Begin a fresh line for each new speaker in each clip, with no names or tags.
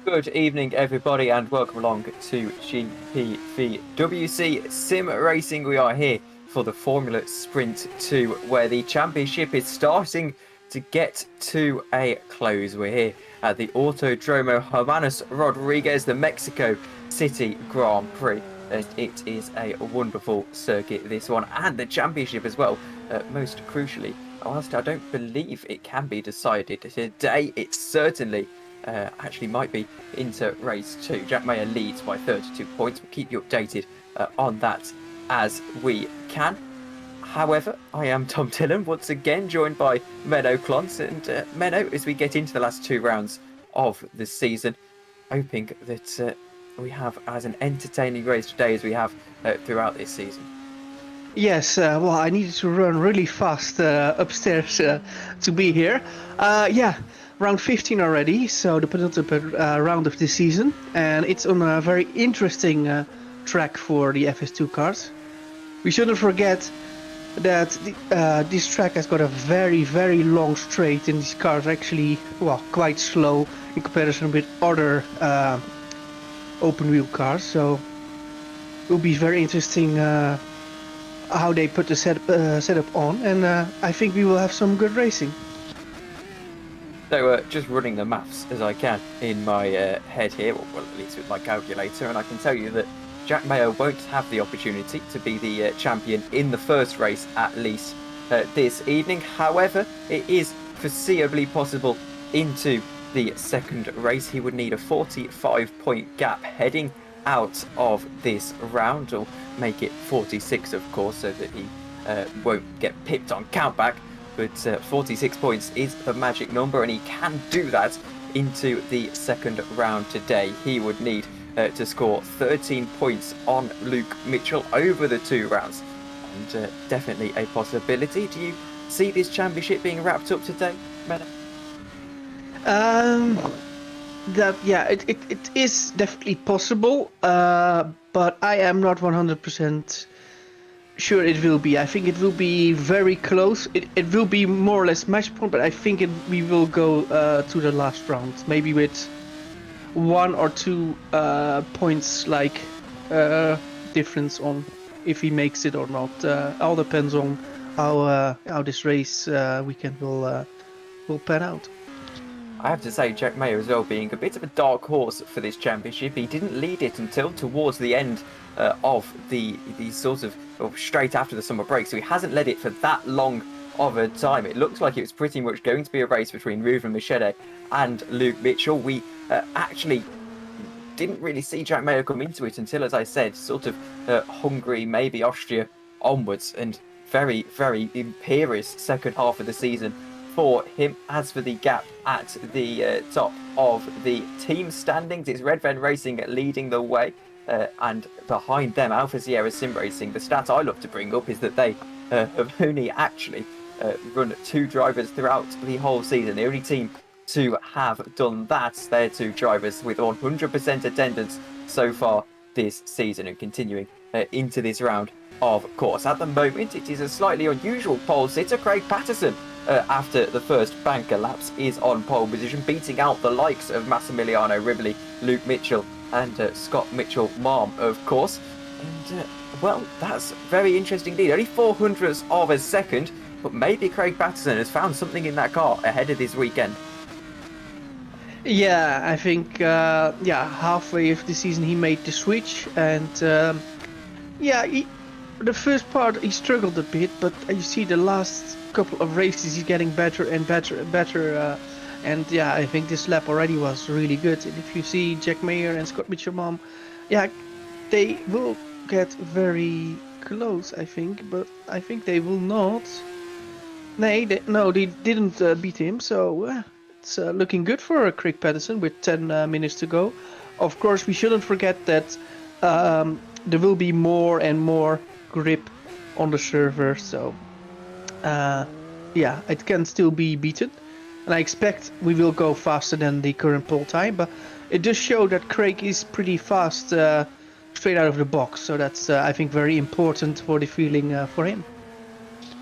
Good evening, everybody, and welcome along to GPVWC Sim Racing. We are here for the Formula Sprint 2, where the championship is starting to get to a close. We're here at the Autodromo Hermanos Rodriguez, the Mexico City Grand Prix. It is a wonderful circuit, this one, and the championship as well, most crucially. Whilst I don't believe it can be decided today, it certainly actually might be into race 2. Jack Mayer leads by 32 points. We'll keep you updated on that as we can. However, I am Tom Dillon, once again joined by Menno Klont. And Menno, as we get into the last 2 rounds of the season, hoping that we have as an entertaining race today as we have throughout this season.
Yes, well, I needed to run really fast upstairs to be here. Yeah, round 15 already, so the penultimate round of this season, and it's on a very interesting track for the FS2 cars. We shouldn't forget that this track has got a very, very long straight, and these cars are actually, well, quite slow in comparison with other open wheel cars, so it will be very interesting how they put the setup on, and I think we will have some good racing.
So just running the maths as I can in my head here, well, at least with my calculator, and I can tell you that Jack Mayer won't have the opportunity to be the champion in the first race, at least this evening. However, it is foreseeably possible into the second race. He would need a 45-point gap heading out of this round, or make it 46, of course, so that he won't get pipped on countback. But 46 points is the magic number, and he can do that into the second round today. He would need to score 13 points on Luke Mitchell over the 2 rounds, and definitely a possibility. Do you see this championship being wrapped up today, Menno?
It is definitely possible, but I am not 100% sure it will be. I think it will be very close. It will be more or less match point, but I think we will go to the last round. Maybe with 1 or 2 points like difference on if he makes it or not. All depends on how this race weekend will pan out.
I have to say, Jack Mayer as well being a bit of a dark horse for this championship. He didn't lead it until towards the end of the sort of straight after the summer break, so he hasn't led it for that long of a time. It looks like it was pretty much going to be a race between Ruven Machete and Luke Mitchell. We actually didn't really see Jack Mayer come into it until, as I said, sort of Hungary, maybe Austria onwards, and very, very imperious second half of the season for him. As for the gap at the top of the team standings, it's Red Ven Racing leading the way, and behind them Alpha Sierra Sim Racing. The stat I love to bring up is that they have only actually run 2 drivers throughout the whole season. The only team to have done that. They're 2 drivers with 100% attendance so far this season, and continuing into this round. Of course, at the moment it is a slightly unusual pole sitter. Craig Patterson, after the first banker laps, is on pole position, beating out the likes of Massimiliano Ribley, Luke Mitchell and Scott Mitchell-Marm, of course. And well, that's very interesting indeed. Only 400ths of a second, but maybe Craig Patterson has found something in that car ahead of this weekend.
Yeah, I think halfway of the season he made the switch, and the first part he struggled a bit, but you see the last couple of races he's getting better and better and better. And yeah, I think this lap already was really good. And if you see Jack Mayer and Scott Mitchell-Marm, they will get very close, I think, but I think they will not. They didn't beat him, so it's looking good for Craig Patterson with 10 minutes to go. Of course, we shouldn't forget that there will be more and more grip on the server, so it can still be beaten. And I expect we will go faster than the current pole time, but it does show that Craig is pretty fast straight out of the box, so that's I think very important for the feeling for him.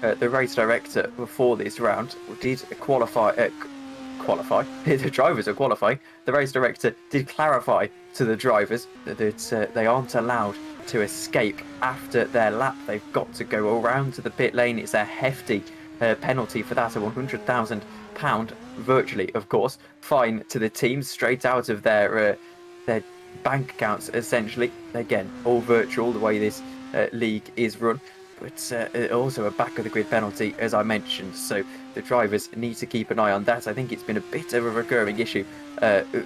The race director before this round did qualify. The drivers are qualifying. The race director did clarify to the drivers that they aren't allowed to escape after their lap. They've got to go around to the pit lane. It's a hefty penalty for that, a £100,000 virtually, of course, fine to the teams straight out of their bank accounts, essentially. Again, all virtual the way this league is run. But also a back of the grid penalty, as I mentioned, so the drivers need to keep an eye on that. I think it's been a bit of a recurring issue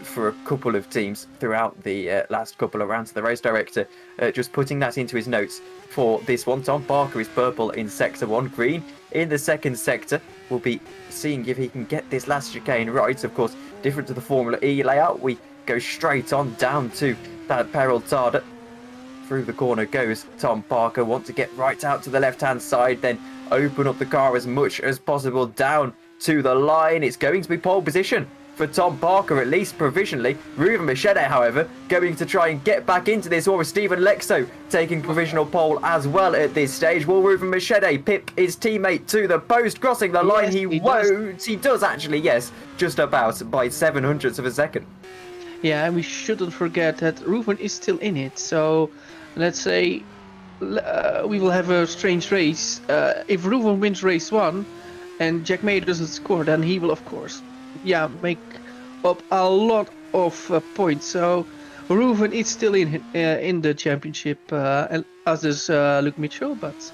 for a couple of teams throughout the last couple of rounds. The race director just putting that into his notes for this one. Tom Parker is purple in sector 1, green in the second sector. We'll be seeing if he can get this last chicane right. Of course, different to the Formula E layout, we go straight on down to that Peril Tarda. Through the corner goes Tom Parker. Want to get right out to the left-hand side, then open up the car as much as possible down to the line. It's going to be pole position for Tom Parker, at least provisionally. Ruven Machete, however, going to try and get back into this, or Stephen Lexo taking provisional pole as well at this stage. Will Ruven Machete pip his teammate to the post, crossing the line? He won't. He does actually, yes, just about by 700ths of a second.
Yeah, and we shouldn't forget that Ruven is still in it, so let's say we will have a strange race. If Ruven wins race 1 and Jack Mayer doesn't score, then he will, of course, make up a lot of points. So Ruven is still in the championship, and as is Luke Mitchell. But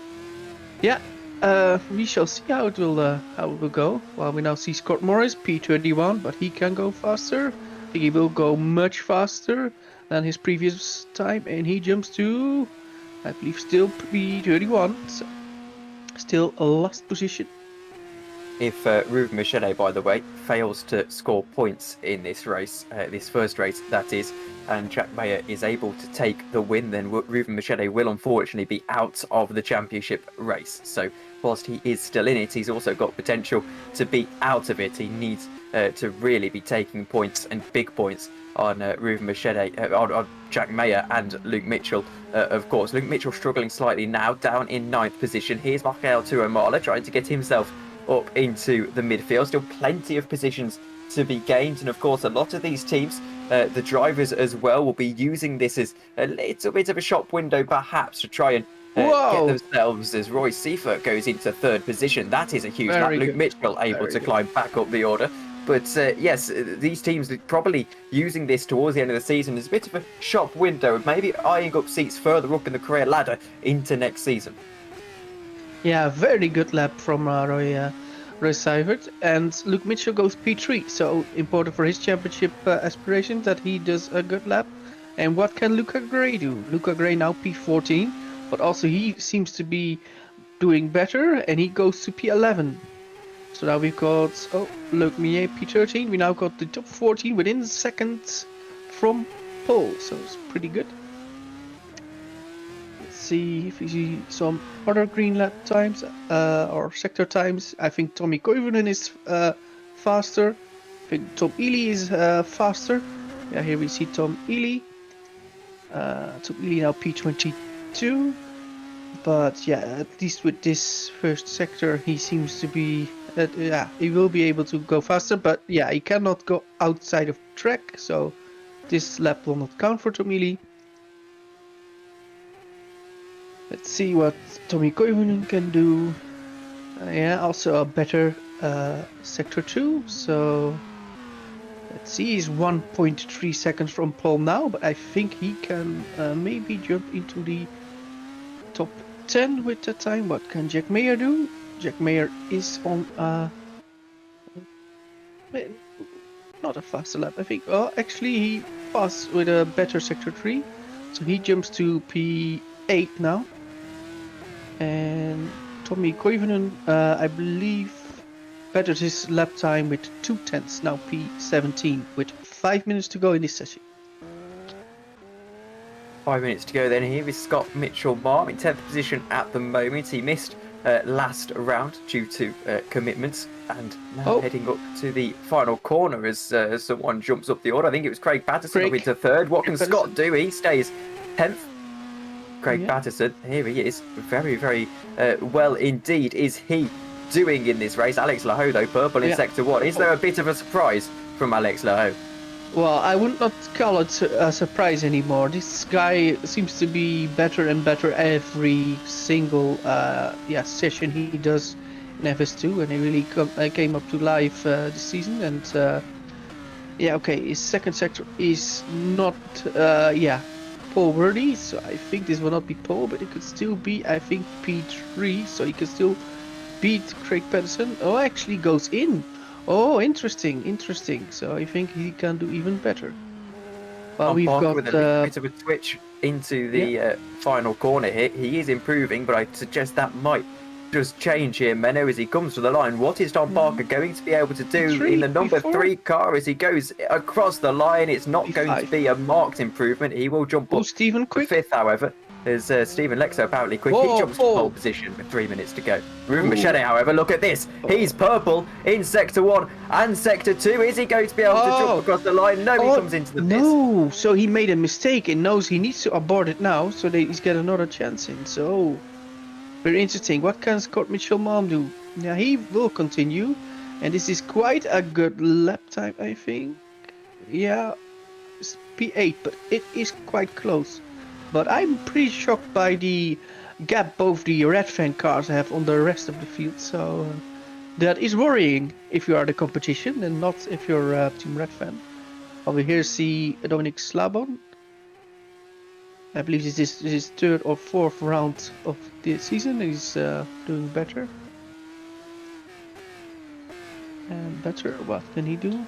we shall see how it will go. Well, we now see Scott Morris P31, but he can go faster. I think he will go much faster than his previous time, and he jumps to, I believe, still P31, so still a last position.
If Ruven Machete, by the way, fails to score points in this race, this first race that is, and Jack Mayer is able to take the win, then Ruven Machete will unfortunately be out of the championship race. So whilst he is still in it, he's also got potential to be out of it. He needs to really be taking points and big points on Ruben Machete, on Jack Mayer and Luke Mitchell, of course. Luke Mitchell struggling slightly now, down in 9th position. Here's Michael Tuamala trying to get himself up into the midfield. Still plenty of positions to be gained, and of course a lot of these teams, the drivers as well, will be using this as a little bit of a shop window perhaps to try and get themselves, as Roy Seifert goes into 3rd position. That is a huge lap. Luke Mitchell able to climb back up the order. But yes, these teams are probably using this towards the end of the season as a bit of a shop window, maybe eyeing up seats further up in the career ladder into next season.
Yeah, very good lap from Roy Seifert, and Luke Mitchell goes P3, so important for his championship aspirations that he does a good lap. And what can Luca Gray do? Luca Gray now P14, but also he seems to be doing better, and he goes to P11. So now we've got Luke Millet P13. We now got the top 14 within seconds from pole, so it's pretty good. See if we see some other green lap times or sector times. I think Tommy Koivunen is faster. I think Tom Ely is faster. Yeah, here we see Tom Ely. Tom Ely now P22. But yeah, at least with this first sector, he seems to be. Yeah, he will be able to go faster. But yeah, he cannot go outside of track, so this lap will not count for Tom Ely. Let's see what Tommy Koivunen can do. Yeah, also a better sector 2. So let's see, he's 1.3 seconds from pole now, but I think he can maybe jump into the top 10 with that time. What can Jack Mayer do? Jack Mayer is on not a faster lap, I think. Oh, actually he passed with a better sector 3, so he jumps to P8 now. And Tommy Koivunen, I believe, bettered his lap time with 2/10, now P17, with 5 minutes to go in this session.
5 minutes to go then. Here is Scott Mitchell-Marr in 10th position at the moment. He missed last round due to commitments, and now heading up to the final corner as someone jumps up the order. I think it was Craig Patterson up into 3rd. What can Scott do? He stays 10th. Craig Patterson, here he is, very, very well indeed is he doing in this race. Alex Laho, though, purple in sector 1. Is there a bit of a surprise from Alex Laho?
Well, I would not call it a surprise anymore. This guy seems to be better and better every single session he does in FS2, and he really came up to life this season. And his second sector is not pole worthy, so I think this will not be pole, but it could still be, I think, P3, so he could still beat Craig Patterson. Oh, actually goes in. Oh, interesting. So I think he can do even better. Well, we've got
with a bit of a twitch into the final corner here. He is improving, but I suggest that might just change here, Menno, as he comes to the line. What is Tom Parker going to be able to do in the number 3 car as he goes across the line? It's not going to be a marked improvement. He will jump up
Stephen
to 5th, however. As Stephen Lexo apparently quick. He jumps to pole position with 3 minutes to go. Ruben Machete, however, look at this. He's purple in sector 1 and sector 2. Is he going to be able to jump across the line? No, he comes into the pits.
No, so he made a mistake and knows he needs to abort it now, so that he's got another chance in. So very interesting. What can Scott Mitchell-Marr do? Yeah, he will continue, and this is quite a good lap time, I think. Yeah, it's P8, but it is quite close. But I'm pretty shocked by the gap both the Red Fan cars have on the rest of the field. So that is worrying if you are the competition and not if you're Team Red Fan. Over here see Dominic Slabon. I believe this is his 3rd or 4th round of the season. He's doing better. And better, what can he do?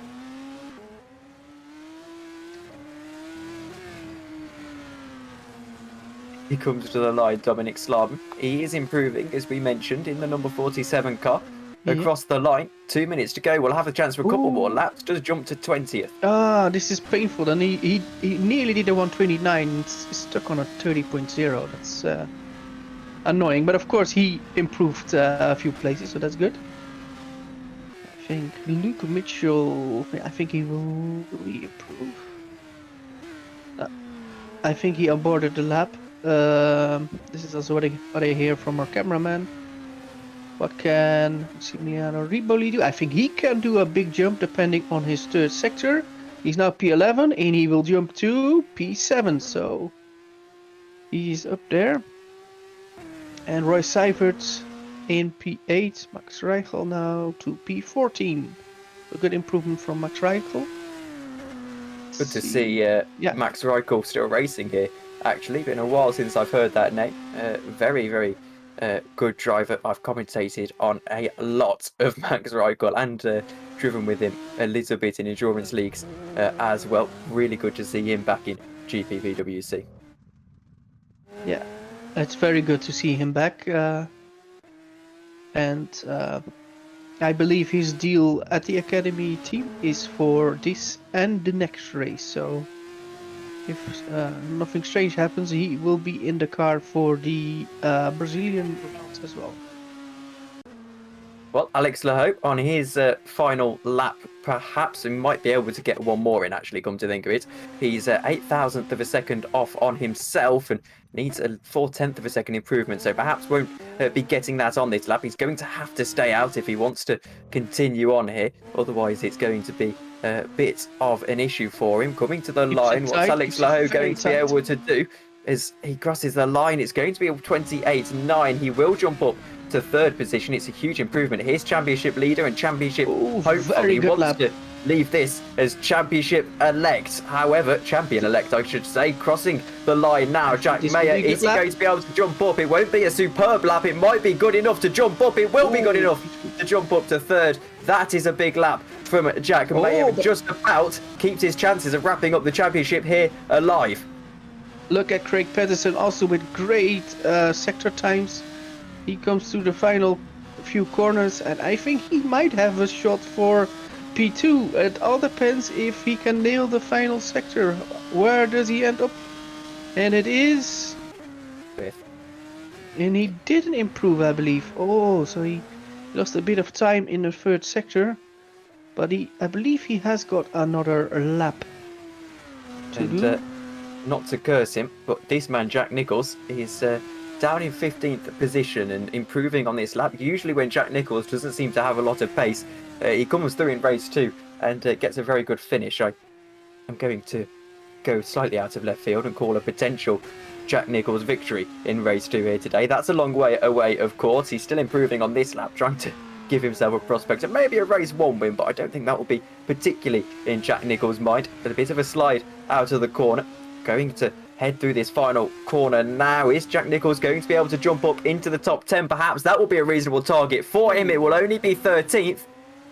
He comes to the line, Dominic Slabon. He is improving, as we mentioned, in the number 47 car. Across the line, 2 minutes to go. We'll have a chance for a couple more laps. Just jump to 20th.
Ah, this is painful. And he nearly did a 129. It's stuck on a 30.0. That's annoying. But of course, he improved a few places, so that's good. I think Luke Mitchell. I think he will really improve. I think he aborted the lap. This is also what I hear from our cameraman. What can Massimiliano Riboli do? I think he can do a big jump depending on his third sector. He's now P11 and he will jump to P7, so he's up there. And Roy Seifert in P8. Max Reichel now to P14. A good improvement from Max Reichel.
Good to see Max Reichel still racing here. Actually, been a while since I've heard that name. Very, very good driver. I've commentated on a lot of Max Reichel and driven with him a little bit in endurance leagues as well. Really good to see him back in GPVWC.
Yeah, it's very good to see him back. And I believe his deal at the Academy team is for this and the next race. So if nothing strange happens, he will be in the car for the Brazilian rounds as well.
Well, Alex Lehope on his final lap, perhaps he might be able to get one more in, actually, come to think of it. He's 0.008 of a second off on himself and needs a 0.4 of a second improvement, so perhaps won't be getting that on this lap. He's going to have to stay out if he wants to continue on here. Otherwise, it's going to be a bit of an issue for him. Coming to the line, what's Alex Lehope going to be able to do? As he crosses the line, it's going to be a 28.9. He will jump up to third position. It's a huge improvement. Here's championship leader and championship hopefully wants to leave this as championship elect. However, champion elect, I should say, crossing the line now. Jack Mayer, is he going to be able to jump up? It won't be a superb lap. It might be good enough to jump up. It will be good enough to jump up to third. That is a big lap from Jack Mayer. Just about keeps his chances of wrapping up the championship here alive.
Look at Craig Pedersen also with great sector times. He comes to the final few corners and I think he might have a shot for P2. It all depends if he can nail the final sector. Where does he end up? And it is...
Fifth.
And he didn't improve, I believe. Oh, so he lost a bit of time in the third sector. But I believe he has got another lap to do.
Not to curse him, but this man, Jack Nicholls, is down in 15th position and improving on this lap. Usually when Jack Nicholls doesn't seem to have a lot of pace, he comes through in race 2 and gets a very good finish. I'm going to go slightly out of left field and call a potential Jack Nicholls victory in race 2 here today. That's a long way away, of course. He's still improving on this lap, trying to give himself a prospect of maybe a race 1 win, but I don't think that will be particularly in Jack Nicholls' mind. But a bit of a slide out of the corner. Going to head through this final corner now. Is Jack Nicholls going to be able to jump up into the top 10? Perhaps that will be a reasonable target for him. It will only be 13th,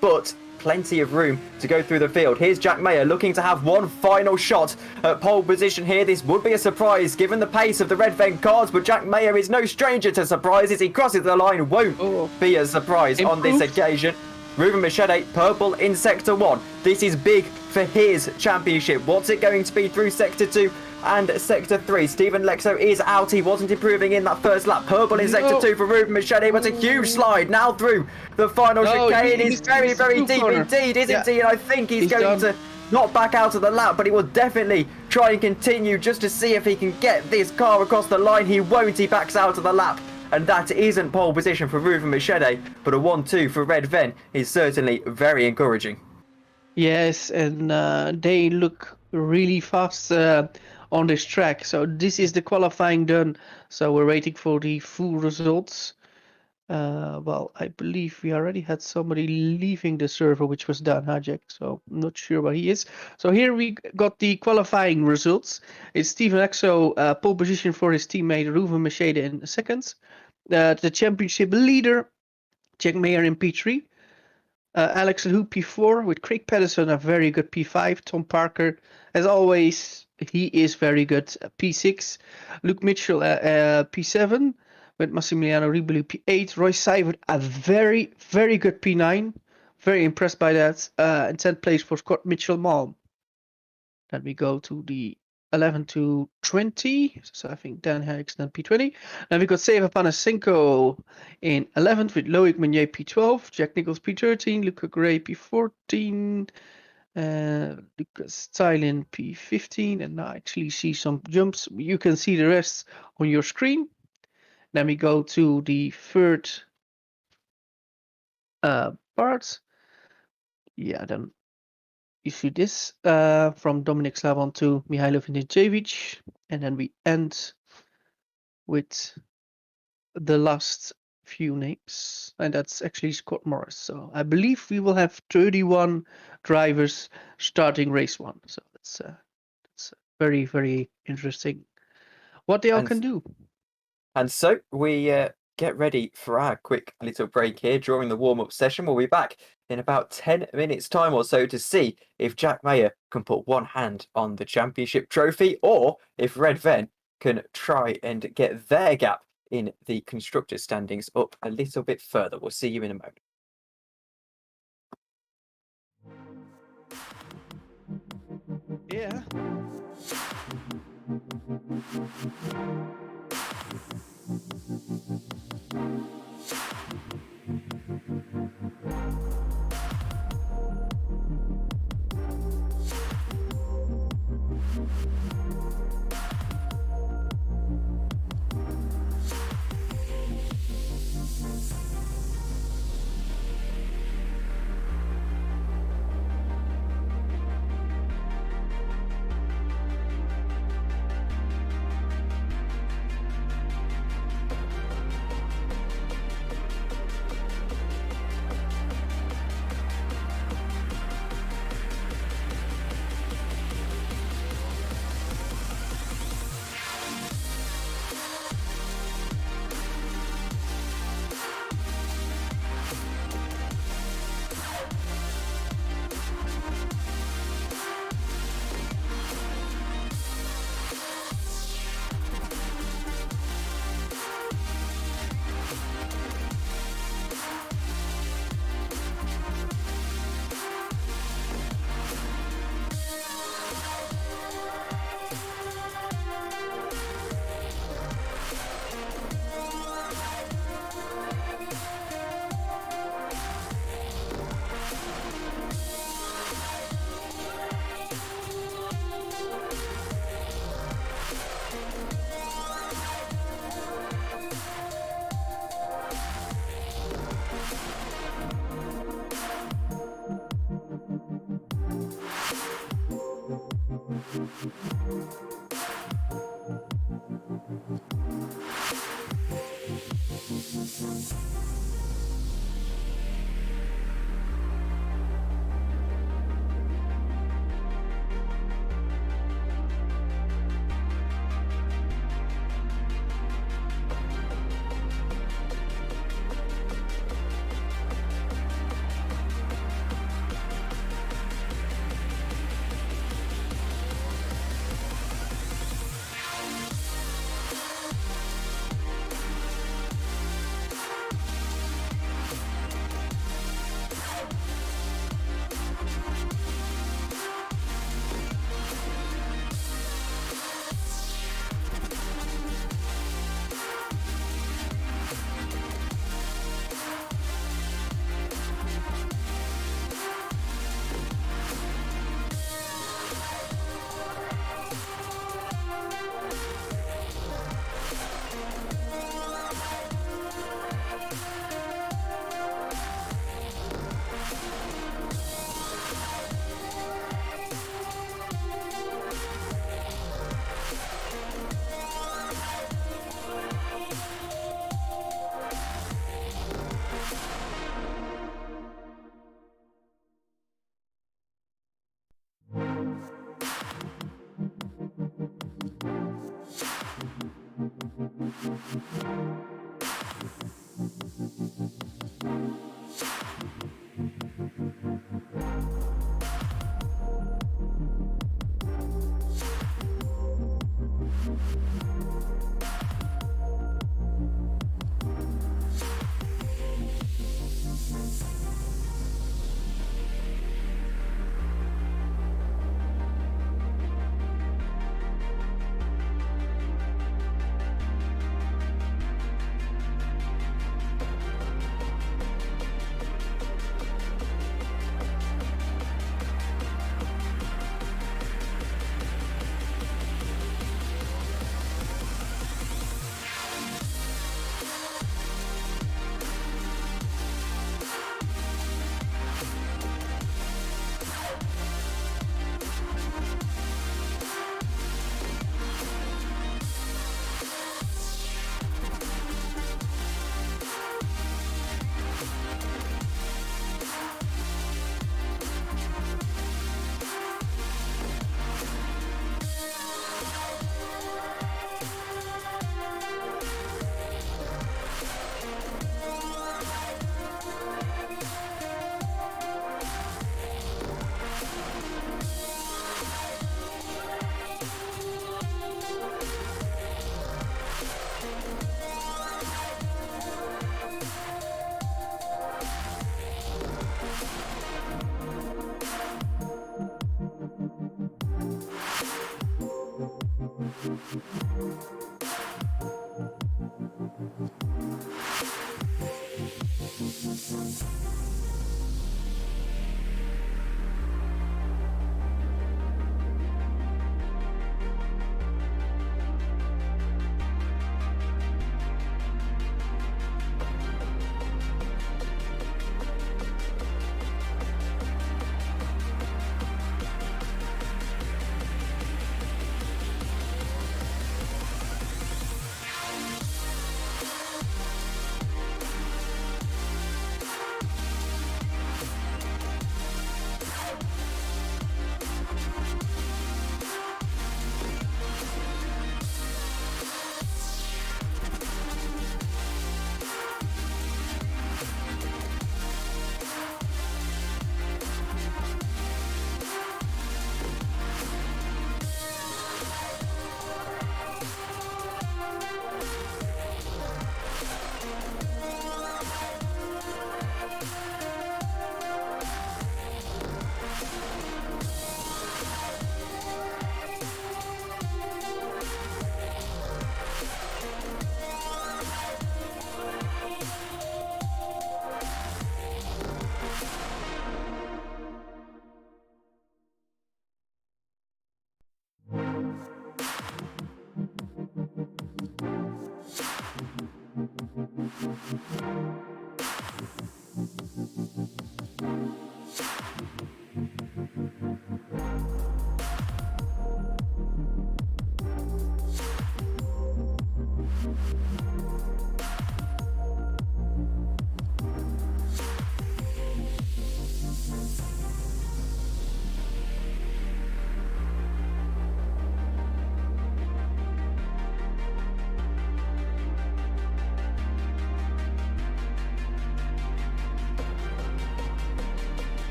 but plenty of room to go through the field. Here's Jack Mayer looking to have one final shot at pole position here. This would be a surprise given the pace of the Red Ven cars, but Jack Mayer is no stranger to surprises. He crosses the line, won't be a surprise on this occasion. Ruben Machete, purple in Sector 1. This is big for his championship. What's it going to be through Sector 2 and Sector 3? Stephen Lexo is out. He wasn't improving in that first lap. Purple in Sector 2 for Ruben Machete, but a huge slide now through the final chicane. Is very, very deep indeed, isn't he? And I think he's going to not back out of the lap, but he will definitely try and continue just to see if he can get this car across the line. He won't. He backs out of the lap. And that isn't pole position for Ruben Machete, but a 1-2 for Red Ven is certainly very encouraging.
Yes, and they look really fast on this track. So this is the qualifying done. So we're waiting for the full results. Well, I believe we already had somebody leaving the server, which was Dan Hajek. So I'm not sure where he is. So here we got the qualifying results. It's Stephen Exo, pole position for his teammate Ruben Machete in seconds. The championship leader, Jack Mayer in P3. Alex Lehoop P4 with Craig Pedersen, a very good P5. Tom Parker, as always, he is very good. P6. Luke Mitchell, P7 with Massimiliano Riboli P8. Roy Seifert, a very, very good P9. Very impressed by that. And 10th place for Scott Mitchell Malm. Then we go to the 11 to 20. So I think Dan Hicks then P20. Then we got Seva Panasenko in 11th with Loic Meunier P12, Jack Nichols P13, Luca Gray P14, Lucas Thailand P15, and I actually see some jumps. You can see the rest on your screen. Then we go to the third part. Yeah, then you see this from Dominik Slavon to Mihailo Vindicevic, and then we end with the last few names, and that's actually Scott Morris. So I believe we will have 31 drivers starting race 1. So that's very, very interesting what they all can do.
And so we get ready for our quick little break here during the warm-up session. We'll be back in about 10 minutes time or so to see if Jack Mayer can put one hand on the championship trophy, or if Red Ven can try and get their gap in the constructor standings up a little bit further. We'll see you in a moment.
Yeah.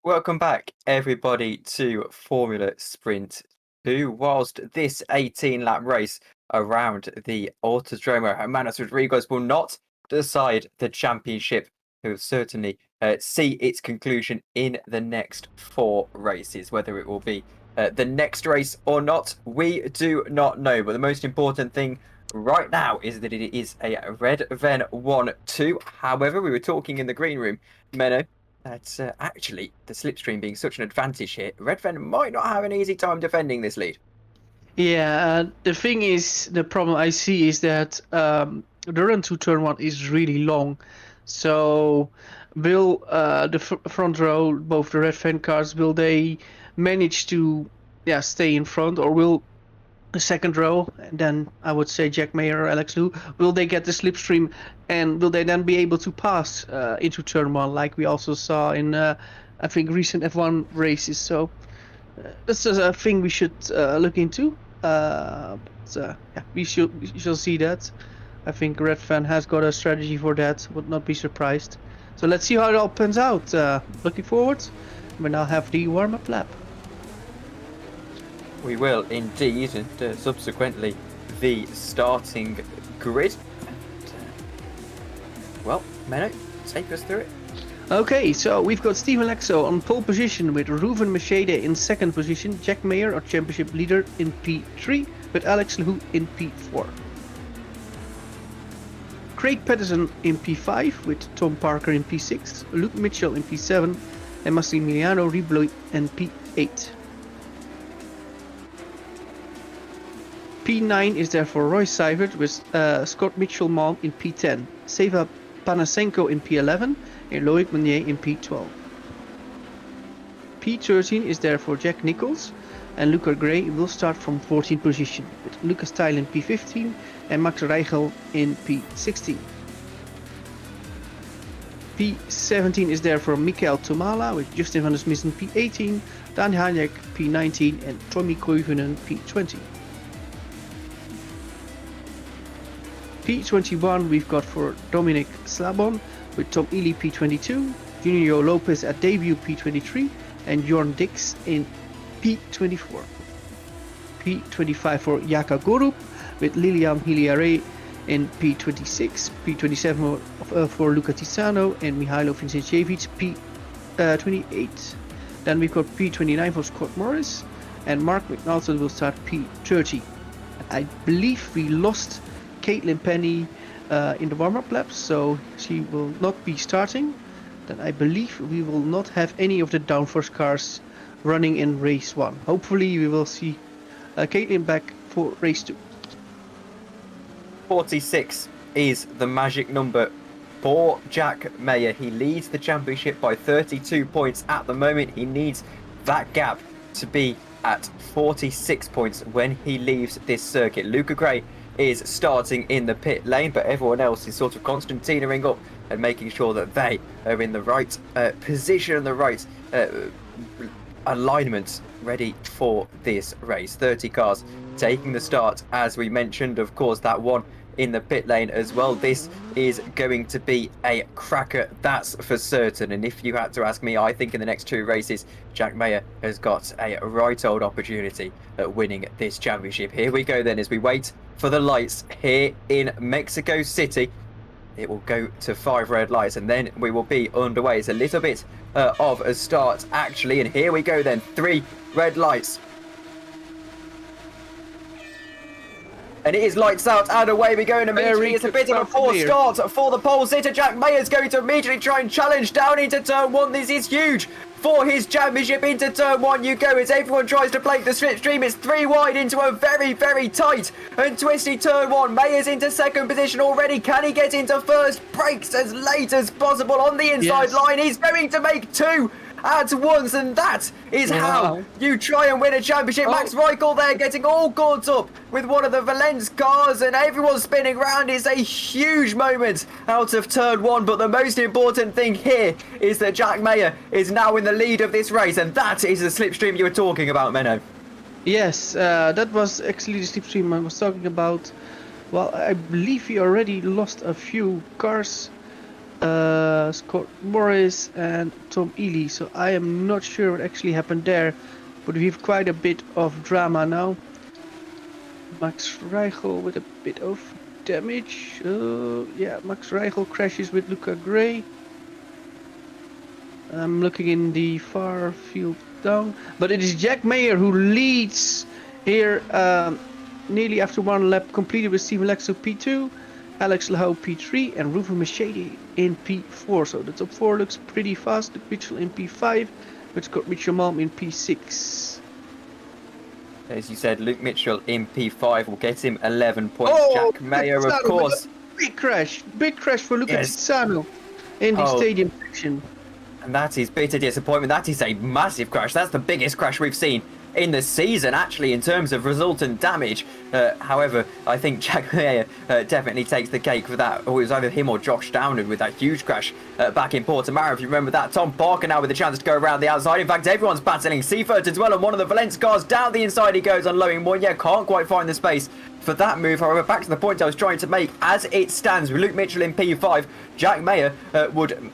Welcome back, everybody, to Formula Sprint 2. Whilst this 18-lap race around the Autodromo Hermanos Rodriguez will not decide the championship, it will certainly see its conclusion in the next 4 races. Whether it will be the next race or not, we do not know. But the most important thing right now is that it is a Red Ven 1-2. However, we were talking in the green room, Menno, that's actually the slipstream being such an advantage here. Red Ven might not have an easy time defending this lead.
Yeah, the thing is, the problem I see is that the run to turn 1 is really long. So will the front row, both the Red Ven cars, will they manage to stay in front, or will the second row, and then I would say Jack Mayer or Alex Lou, will they get the slipstream, and will they then be able to pass into turn 1 like we also saw in I think recent F1 races? So this is a thing we should look into. We shall see that. I think Red Ven has got a strategy for that. Would not be surprised. So let's see how it all pans out. Looking forward. We now have the warm-up lap.
We will indeed, and subsequently the starting grid. And, well, Menno, take us through it.
Okay, so we've got Steven Lexo on pole position with Ruven Machede in second position, Jack Mayer, our championship leader, in P3, with Alex Lehoux in P4. Craig Patterson in P5 with Tom Parker in P6, Luke Mitchell in P7, and Massimiliano Ribloy in P8. P9 is there for Roy Seibert with Scott Mitchell-Mont in P10, Seva Panasenko in P11, and Loic Meunier in P12. P13 is there for Jack Nichols, and Luca Gray will start from 14th position, with Lucas Tijl in P15 and Max Reichel in P16. P17 is there for Mikael Tomala, with Justin van der Smissen P18, Dan Hayek P19 and Tommy Koivunen P20. P21 we've got for Dominic Slabon with Tom Ely P22, Junior Lopez at debut P23 and Jorn Dix in P24. P25 for Jaka Gorup with Lilian Hiliare in P26, P27 for Luca Tisano and Mihailo Vincencevic P28. Then we've got P29 for Scott Morris and Mark McNulty will start P30. I believe we lost Caitlin Penny in the warm-up laps, so she will not be starting. Then I believe we will not have any of the downforce cars running in race 1. Hopefully we will see Caitlin back for race 2.
46 is the magic number for Jack Mayer. He leads the championship by 32 points at the moment. He needs that gap to be at 46 points when he leaves this circuit. Luca Gray is starting in the pit lane, but everyone else is sort of concertinaing up and making sure that they are in the right position, the right alignment, ready for this race. 30 cars taking the start, as we mentioned. Of course, that one in the pit lane as well. This is going to be a cracker, that's for certain. And if you had to ask me, I think in the next 2 races, Jack Mayer has got a right old opportunity at winning this championship. Here we go then as we wait for the lights here in Mexico City. It will go to 5 red lights and then we will be underway. It's a little bit of a start actually, and here we go then. 3 red lights. And it is lights out and away we go, and immediately it's a bit of a poor start for the pole sitter. Jack Mayer's going to immediately try and challenge down into turn 1. This is huge for his championship. Into turn 1 you go as everyone tries to play the slipstream. It's 3 wide into a very, very tight and twisty turn 1. Mayer's into second position already. Can he get into first? Brakes as late as possible on the inside line. He's going to make 2 at once, and that is how you try and win a championship. Max Reichel there getting all caught up with one of the Valence cars, and everyone's spinning around. It's a huge moment out of turn 1, but the most important thing here is that Jack Mayer is now in the lead of this race, and that is the slipstream you were talking about, Menno.
Yes, that was actually the slipstream I was talking about. Well, I believe we already lost a few cars, Scott Morris and Tom Ely, so I am not sure what actually happened there, but we have quite a bit of drama now. Max Reichel with a bit of damage. Yeah, Max Reichel crashes with Luca Gray. I'm looking in the far field down, but it is Jack Mayer who leads here, nearly after 1 lap completed with Steven Lexo P2, Alex Lahou P3 and Ruben Machete in P4. So the top 4 looks pretty fast. Luke Mitchell in P5, but Scott Mitchell Malm in P6.
As you said, Luke Mitchell in P5 will get him 11 points. Jack Mayer, of course. Big crash for Luca Tisano in the stadium section. And that is bitter disappointment. That is a massive crash. That's the biggest crash we've seen in the season, actually, in terms of resultant damage. However, I think Jack Mayer definitely takes the cake for that. It was either him or Josh Downard with that huge crash back in Portimao, if you remember that. Tom Parker now with a chance to go around the outside. In fact, everyone's battling. Seifert as well, and one of the Valence cars down the inside he goes, unloading one. Yeah, can't quite find the space for that move. However, back to the point I was trying to make, as it stands with Luke Mitchell in P5, Jack Mayer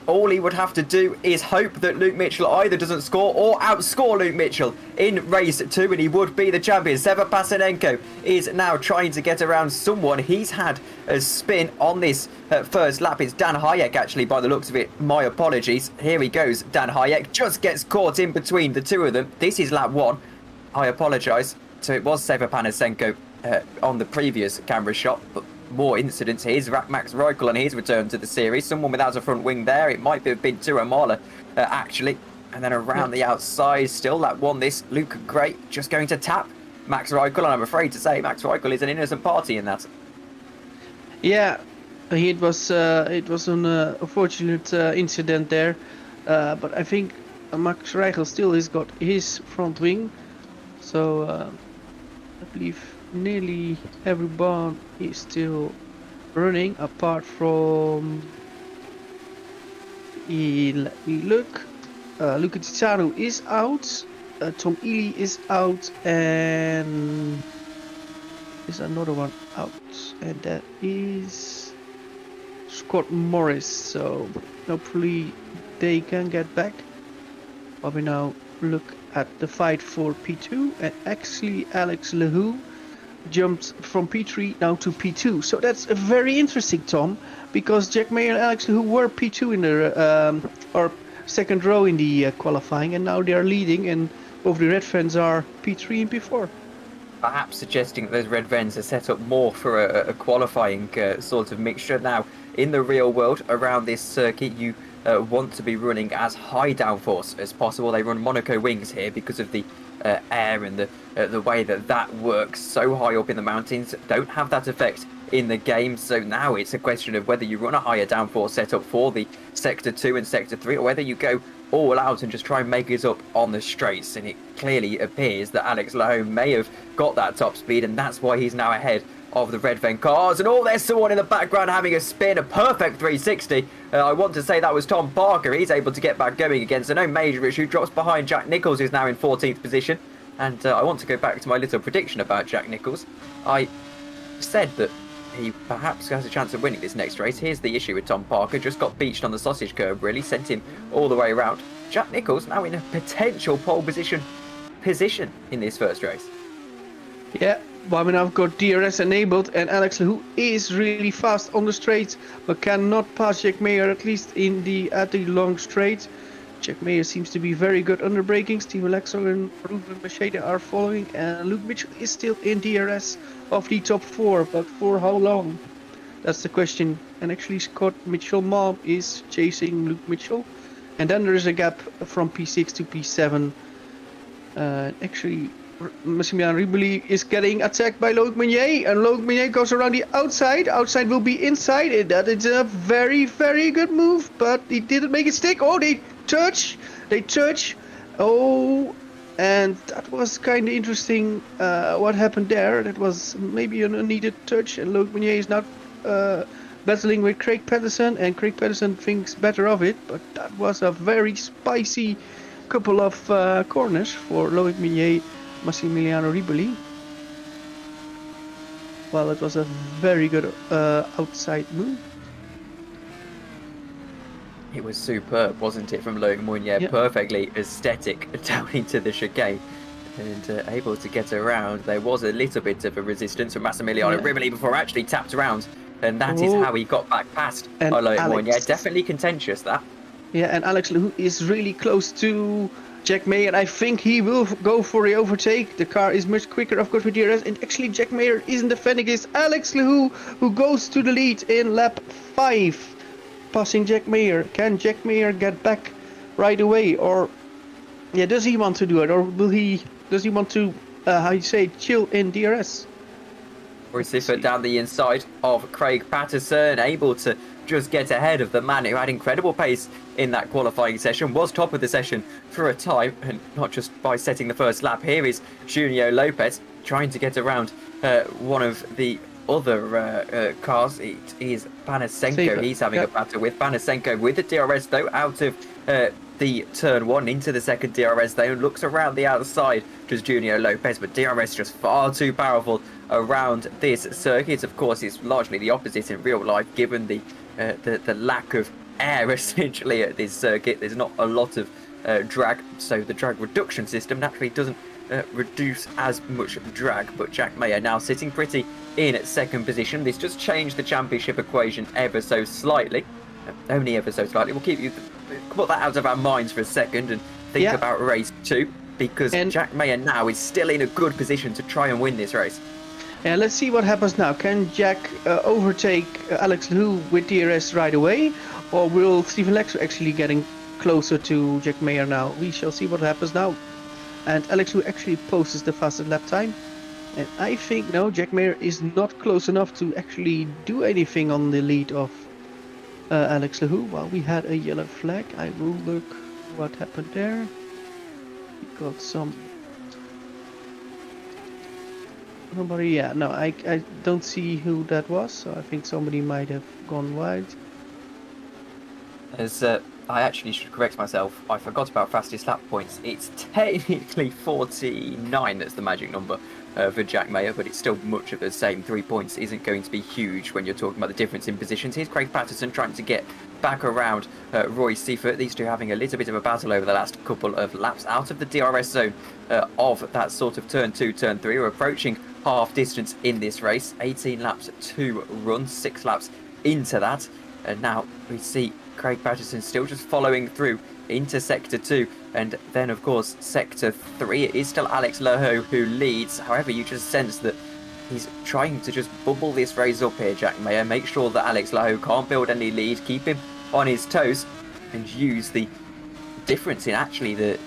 all he would have to do is hope that Luke Mitchell either doesn't score or outscore Luke Mitchell in race 2, and he would be the champion. Seva Pasenenko is now trying to get around someone. He's had a spin on this first lap. It's Dan Hayek, actually, by the looks of it. My apologies. Here he goes. Dan Hayek just gets caught in between the two of them. This is lap 1. I apologise. So it was Seva Pasenenko on the previous camera shot, but more incidents. Here's Max Reichel on his return to the series. Someone without a front wing there. It might have been Tura Mahler, actually. And then around the outside, still that one, this Luca Gray just going to tap Max Reichel, and I'm afraid to say Max Reichel is an innocent party in that. Yeah, it was an unfortunate incident there, but I think Max Reichel still has got his front wing, so I believe nearly everyone is still running apart from, let me look, Luca Tisano is out,
Tom Ely is out, and is another one out, and that is Scott Morris. So hopefully they can get back. But we now look at the fight for P2, and actually Alex Lehoux jumped from P3 now to P2. So that's a very interesting, Tom, because Jack Mayer and Alex Lehoux were P2 in the or second row in the qualifying, and now they are leading, and both the red fans are P3 and P4.
Perhaps suggesting that those red vents are set up more for a qualifying sort of mixture. Now, in the real world, around this circuit, you want to be running as high downforce as possible. They run Monaco wings here because of the air and the way that works so high up in the mountains. Don't have that effect in the game, so now it's a question of whether you run a higher downforce setup for the Sector 2 and Sector 3, or whether you go all out and just try and make it up on the straights. And it clearly appears that Alex Lehoux may have got that top speed, and that's why he's now ahead of the red van cars. And there's someone in the background having a spin, a perfect 360. I want to say that was Tom Parker. He's able to get back going again, so no major issue. Drops behind Jack Nicholls, who's now in 14th position. And I want to go back to my little prediction about Jack Nicholls. I said that he perhaps has a chance of winning this next race. Here's the issue with Tom Parker. Just got beached on the sausage curb, really. Sent him all the way around. Jack Nicholls now in a potential pole position in this first race.
Yeah, but I mean, I've got DRS enabled, and Alex Lehoux is really fast on the straight, but cannot pass Jack Mayer, at least at the long straight. Jack Mayer seems to be very good under braking. Steve Alexo and Ruben Macheda are following, and Luke Mitchell is still in DRS of the top 4, but for how long? That's the question. And actually Scott Mitchell mom is chasing Luke Mitchell, and then there is a gap from P6 to P7. Actually Massimiliano Riboli is getting attacked by Loic Meunier, and Loic Meunier goes around the outside. Outside will be inside, and that is a very, very good move, but he didn't make it stick. They touch. Oh, and that was kind of interesting what happened there. That was maybe an unneeded touch, and Loic Meunier is now battling with Craig Patterson, and Craig Patterson thinks better of it, but that was a very spicy couple of corners for Loic Meunier, Massimiliano Riboli. Well, it was a very good outside move.
It was superb, wasn't it, from Loic Meunier?
Yeah.
Perfectly aesthetic down into the chicane, and able to get around. There was a little bit of a resistance from Massimiliano Riboli before actually tapped around, and that is how he got back past Loic Meunier. Definitely contentious, that.
Yeah, and Alex Lehoux is really close to Jack Mayer, and I think he will go for the overtake. The car is much quicker, of course, with DRS, and actually Jack Mayer isn't defending this. Alex Lehoux, who goes to the lead in lap 5, passing Jack Mayer. Can Jack Mayer get back right away, or does he want to do it, or does he want to chill in DRS?
Receiver down the inside of Craig Patterson, able to just get ahead of the man who had incredible pace in that qualifying session, was top of the session for a time, and not just by setting the first lap. Here is Junio Lopez trying to get around one of the other cars. It is Panasenko. He's having a battle with Panasenko with the DRS though, out of the turn 1 into the second DRS though, and looks around the outside, just Junio Lopez, but DRS just far too powerful around this circuit. Of course, it's largely the opposite in real life, given the lack of air essentially at this circuit. There's not a lot of drag, so the drag reduction system naturally doesn't reduce as much drag. But Jack Mayer now sitting pretty in at second position. This just changed the championship equation ever so slightly, only ever so slightly. We'll put that out of our minds for a second and think about race 2, because Jack Mayer now is still in a good position to try and win this race.
And let's see what happens now. Can Jack overtake Alex Lehoux with DRS right away, or will Stephen Lexo actually getting closer to Jack Mayer now? We shall see what happens now. And Alex Lehoux actually posts the fastest lap time, and I think no, Jack Mayer is not close enough to actually do anything on the lead of Alex Lehoux. Well, we had a yellow flag. I will look what happened there. We got some. Nobody, I don't see who that was, so I think somebody might have gone wide.
There's I actually should correct myself. I forgot about fastest lap points. It's technically 49 that's the magic number for Jack Mayer, but it's still much of the same. 3 points isn't going to be huge when you're talking about the difference in positions. Here's Craig Patterson trying to get back around Roy Seifert. These two having a little bit of a battle over the last couple of laps out of the DRS zone of that sort of turn 2, turn 3. We're approaching half distance in this race. 18 laps to run, 6 laps into that. And now we see Craig Patterson still just following through into Sector 2. And then, of course, Sector 3, it is still Alex Laho who leads. However, you just sense that he's trying to just bubble this race up here, Jack Mayer. Make sure that Alex Laho can't build any lead. Keep him on his toes and use the difference in actually the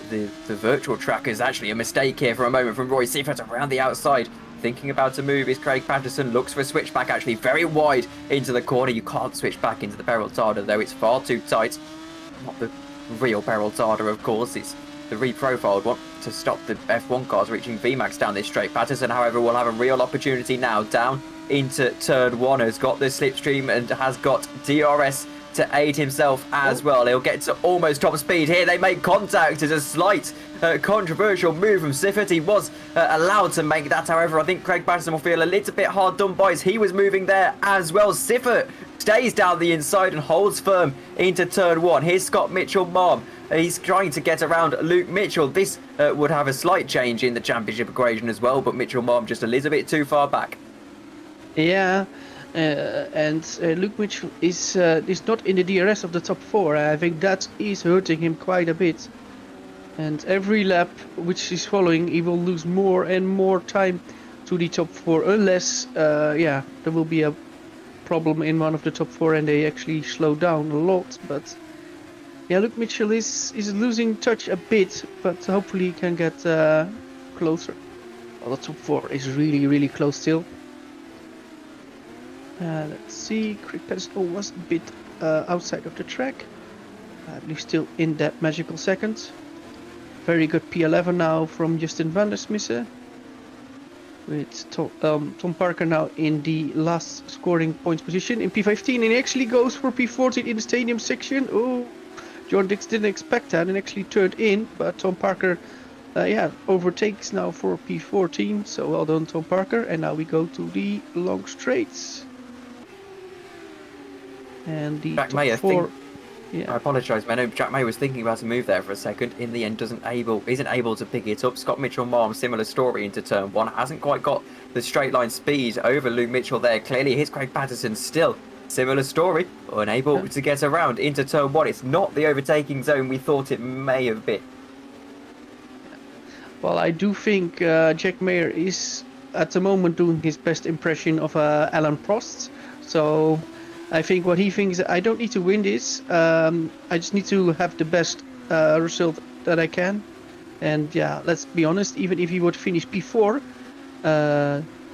virtual track is actually a mistake here for a moment from Roy Seifert around the outside. Thinking about to move is Craig Patterson, looks for a switch back actually very wide into the corner. You can't switch back into the Peraltada though, it's far too tight. Not the real Peraltada, of course, it's the reprofiled one to stop the F1 cars reaching VMAX down this straight. Patterson, however, will have a real opportunity now down into turn 1, has got the slipstream and has got DRS to aid himself as well. He'll get to almost top speed here. They make contact. It's a slight controversial move from Seifert. He was allowed to make that. However, I think Craig Patterson will feel a little bit hard done by as he was moving there as well. Seifert stays down the inside and holds firm into turn 1. Here's Scott Mitchell-Marm. He's trying to get around Luke Mitchell. This would have a slight change in the championship equation as well, but Mitchell-Marm just a little bit too far back.
Yeah. And Luke Mitchell is not in the DRS of the top 4. I think that is hurting him quite a bit. And every lap which is following, he will lose more and more time to the top 4, unless there will be a problem in one of the top 4 and they actually slow down a lot. But yeah, Luke Mitchell is losing touch a bit, but hopefully he can get closer. Well, the top 4 is really close still. Let's see, Craig Patterson was a bit outside of the track. I believe still in that magical second. Very good P11 now from Justin van der Smissen. With Tom Parker now in the last scoring points position in P15. And he actually goes for P14 in the stadium section. Oh, John Dix didn't expect that and actually turned in. But Tom Parker overtakes now for P14. So well done, Tom Parker. And now we go to the long straights. And the
Jack
top
Mayer
4. Yeah.
I apologise, Menno. Jack Mayer was thinking about a move there for a second. In the end, isn't able to pick it up. Scott Mitchell-Marm, similar story into turn 1. Hasn't quite got the straight line speed over Luke Mitchell there. Clearly, here's Craig Patterson still. Similar story. Unable to get around into turn 1. It's not the overtaking zone we thought it may have been.
Well, I do think Jack Mayer is at the moment doing his best impression of Alan Prost. So I think what he thinks, I don't need to win this. I just need to have the best result that I can. And yeah, let's be honest, even if he would finish P4,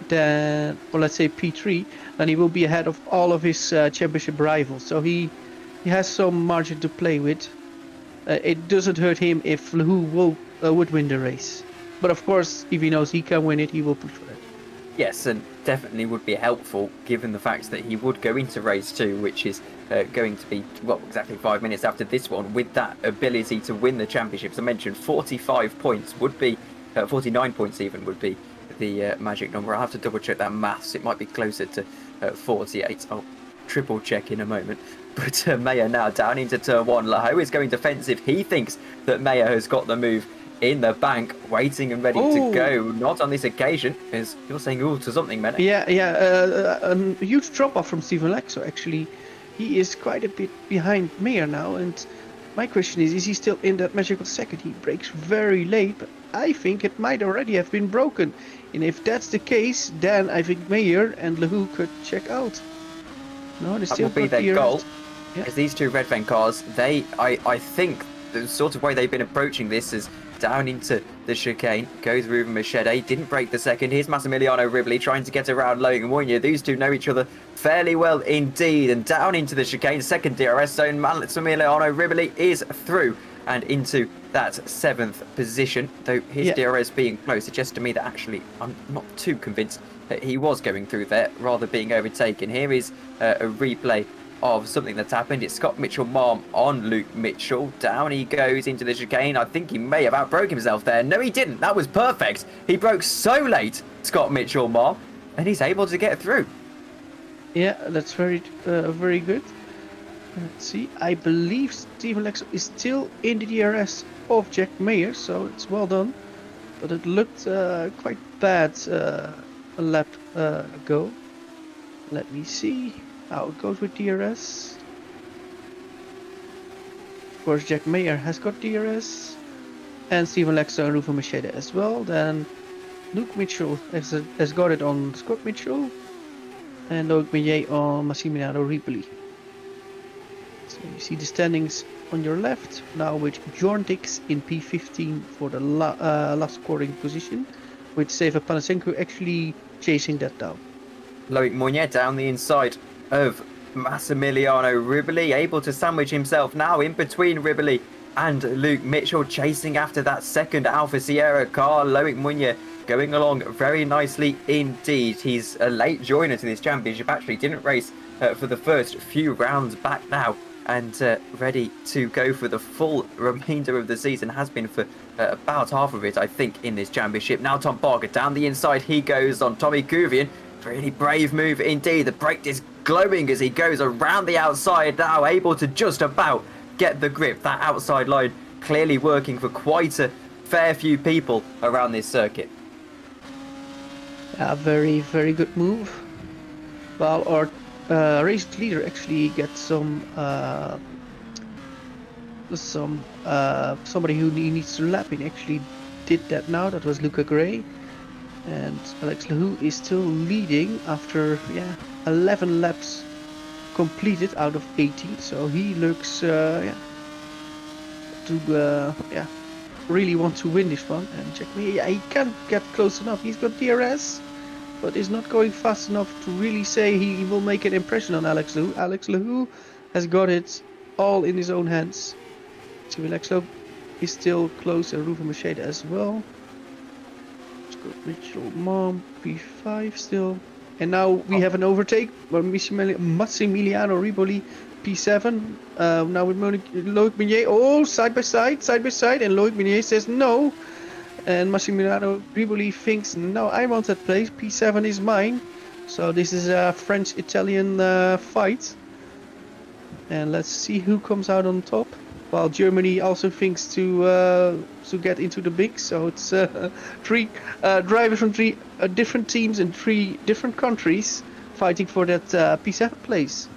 then, or let's say P3, then he will be ahead of all of his championship rivals. So he has some margin to play with. It doesn't hurt him if Lehoux would win the race. But of course, if he knows he can win it, he will push for it.
Yes, and definitely would be helpful given the fact that he would go into race 2, which is going to be, well, exactly 5 minutes after this one, with that ability to win the championship. As I mentioned, 45 points would be, 49 points even would be the magic number. I'll have to double check that maths. It might be closer to 48. I'll triple check in a moment. But Mayer now down into turn 1. Laho is going defensive. He thinks that Mayer has got the move in the bank, waiting and ready to go. Not on this occasion, because you're saying ooh to something, Menno.
A huge drop off from Steven Lexo. Actually, he is quite a bit behind Mayer now. And my question is he still in that magical second? He breaks very late, but I think it might already have been broken. And if that's the case, then I think Mayer and Lehoux could check out. No, they still
that will be their goal.
Yeah.
As these two Redfen cars, I think the sort of way they've been approaching this is down into the chicane, goes Ruben Machete, didn't break the second. Here's Massimiliano Ribbley trying to get around Logan Moynier. These two know each other fairly well indeed, and down into the chicane, second DRS zone. Massimiliano Ribbley is through and into that 7th position, though his DRS being close suggests to me that actually I'm not too convinced that he was going through there, rather being overtaken. Here is a replay of something that's happened. It's Scott Mitchell-Marm on Luke Mitchell. Down he goes into the chicane. I think he may have outbroke himself there. No, he didn't. That was perfect. He broke so late, Scott Mitchell-Marm, and he's able to get through.
Yeah, that's very good. Let's see. I believe Steven Lexo is still in the DRS of Jack Mayer, so it's well done. But it looked quite bad a lap ago. Let me see how it goes with DRS. Of course, Jack Mayer has got DRS, and Steven Lexo and Rufa Macheda as well. Then Luke Mitchell has got it on Scott Mitchell, and Loic Meunier on Massimiliano Ripoli. So you see the standings on your left now, with Jorn Dix in P15 for the last scoring position, with Seva Panasenko actually chasing that down.
Loic Meunier down the inside of Massimiliano Ripoli, able to sandwich himself now in between Ripoli and Luke Mitchell, chasing after that second Alfa Sierra car. Loic Meunier going along very nicely indeed. He's a late joiner to this championship, actually didn't race for the first few rounds back now, and ready to go for the full remainder of the season. Has been for about half of it, I think, in this championship. Now Tom Barker down the inside he goes on Tommy Kuvian. Really brave move indeed. The brake is glowing as he goes around the outside, now able to just about get the grip. That outside line clearly working for quite a fair few people around this circuit.
Yeah, very good move. Well, our race leader actually gets somebody who he needs to lap in. Actually did that now. That was Luca Gray, and Alex Lehoux is still leading after 11 laps completed out of 18. So he looks really want to win this one. And check me, he can't get close enough. He's got DRS, but is not going fast enough to really say he will make an impression on Alex Lehoux. Alex Lehoux has got it all in his own hands. So Lexo is still close, and Rufa Macheda as well. Scott Mitchell-Marm P5 still. And now we have an overtake by Massimiliano Ripoli P7. Now with Loic Meunier. Oh, side by side. And Loic Meunier says no. And Massimiliano Ripoli thinks, no, I want that place. P7 is mine. So this is a French-Italian fight. And let's see who comes out on top. While Germany also thinks to get into the big. So it's three drivers from three different teams in 3 different countries fighting for that P7 place.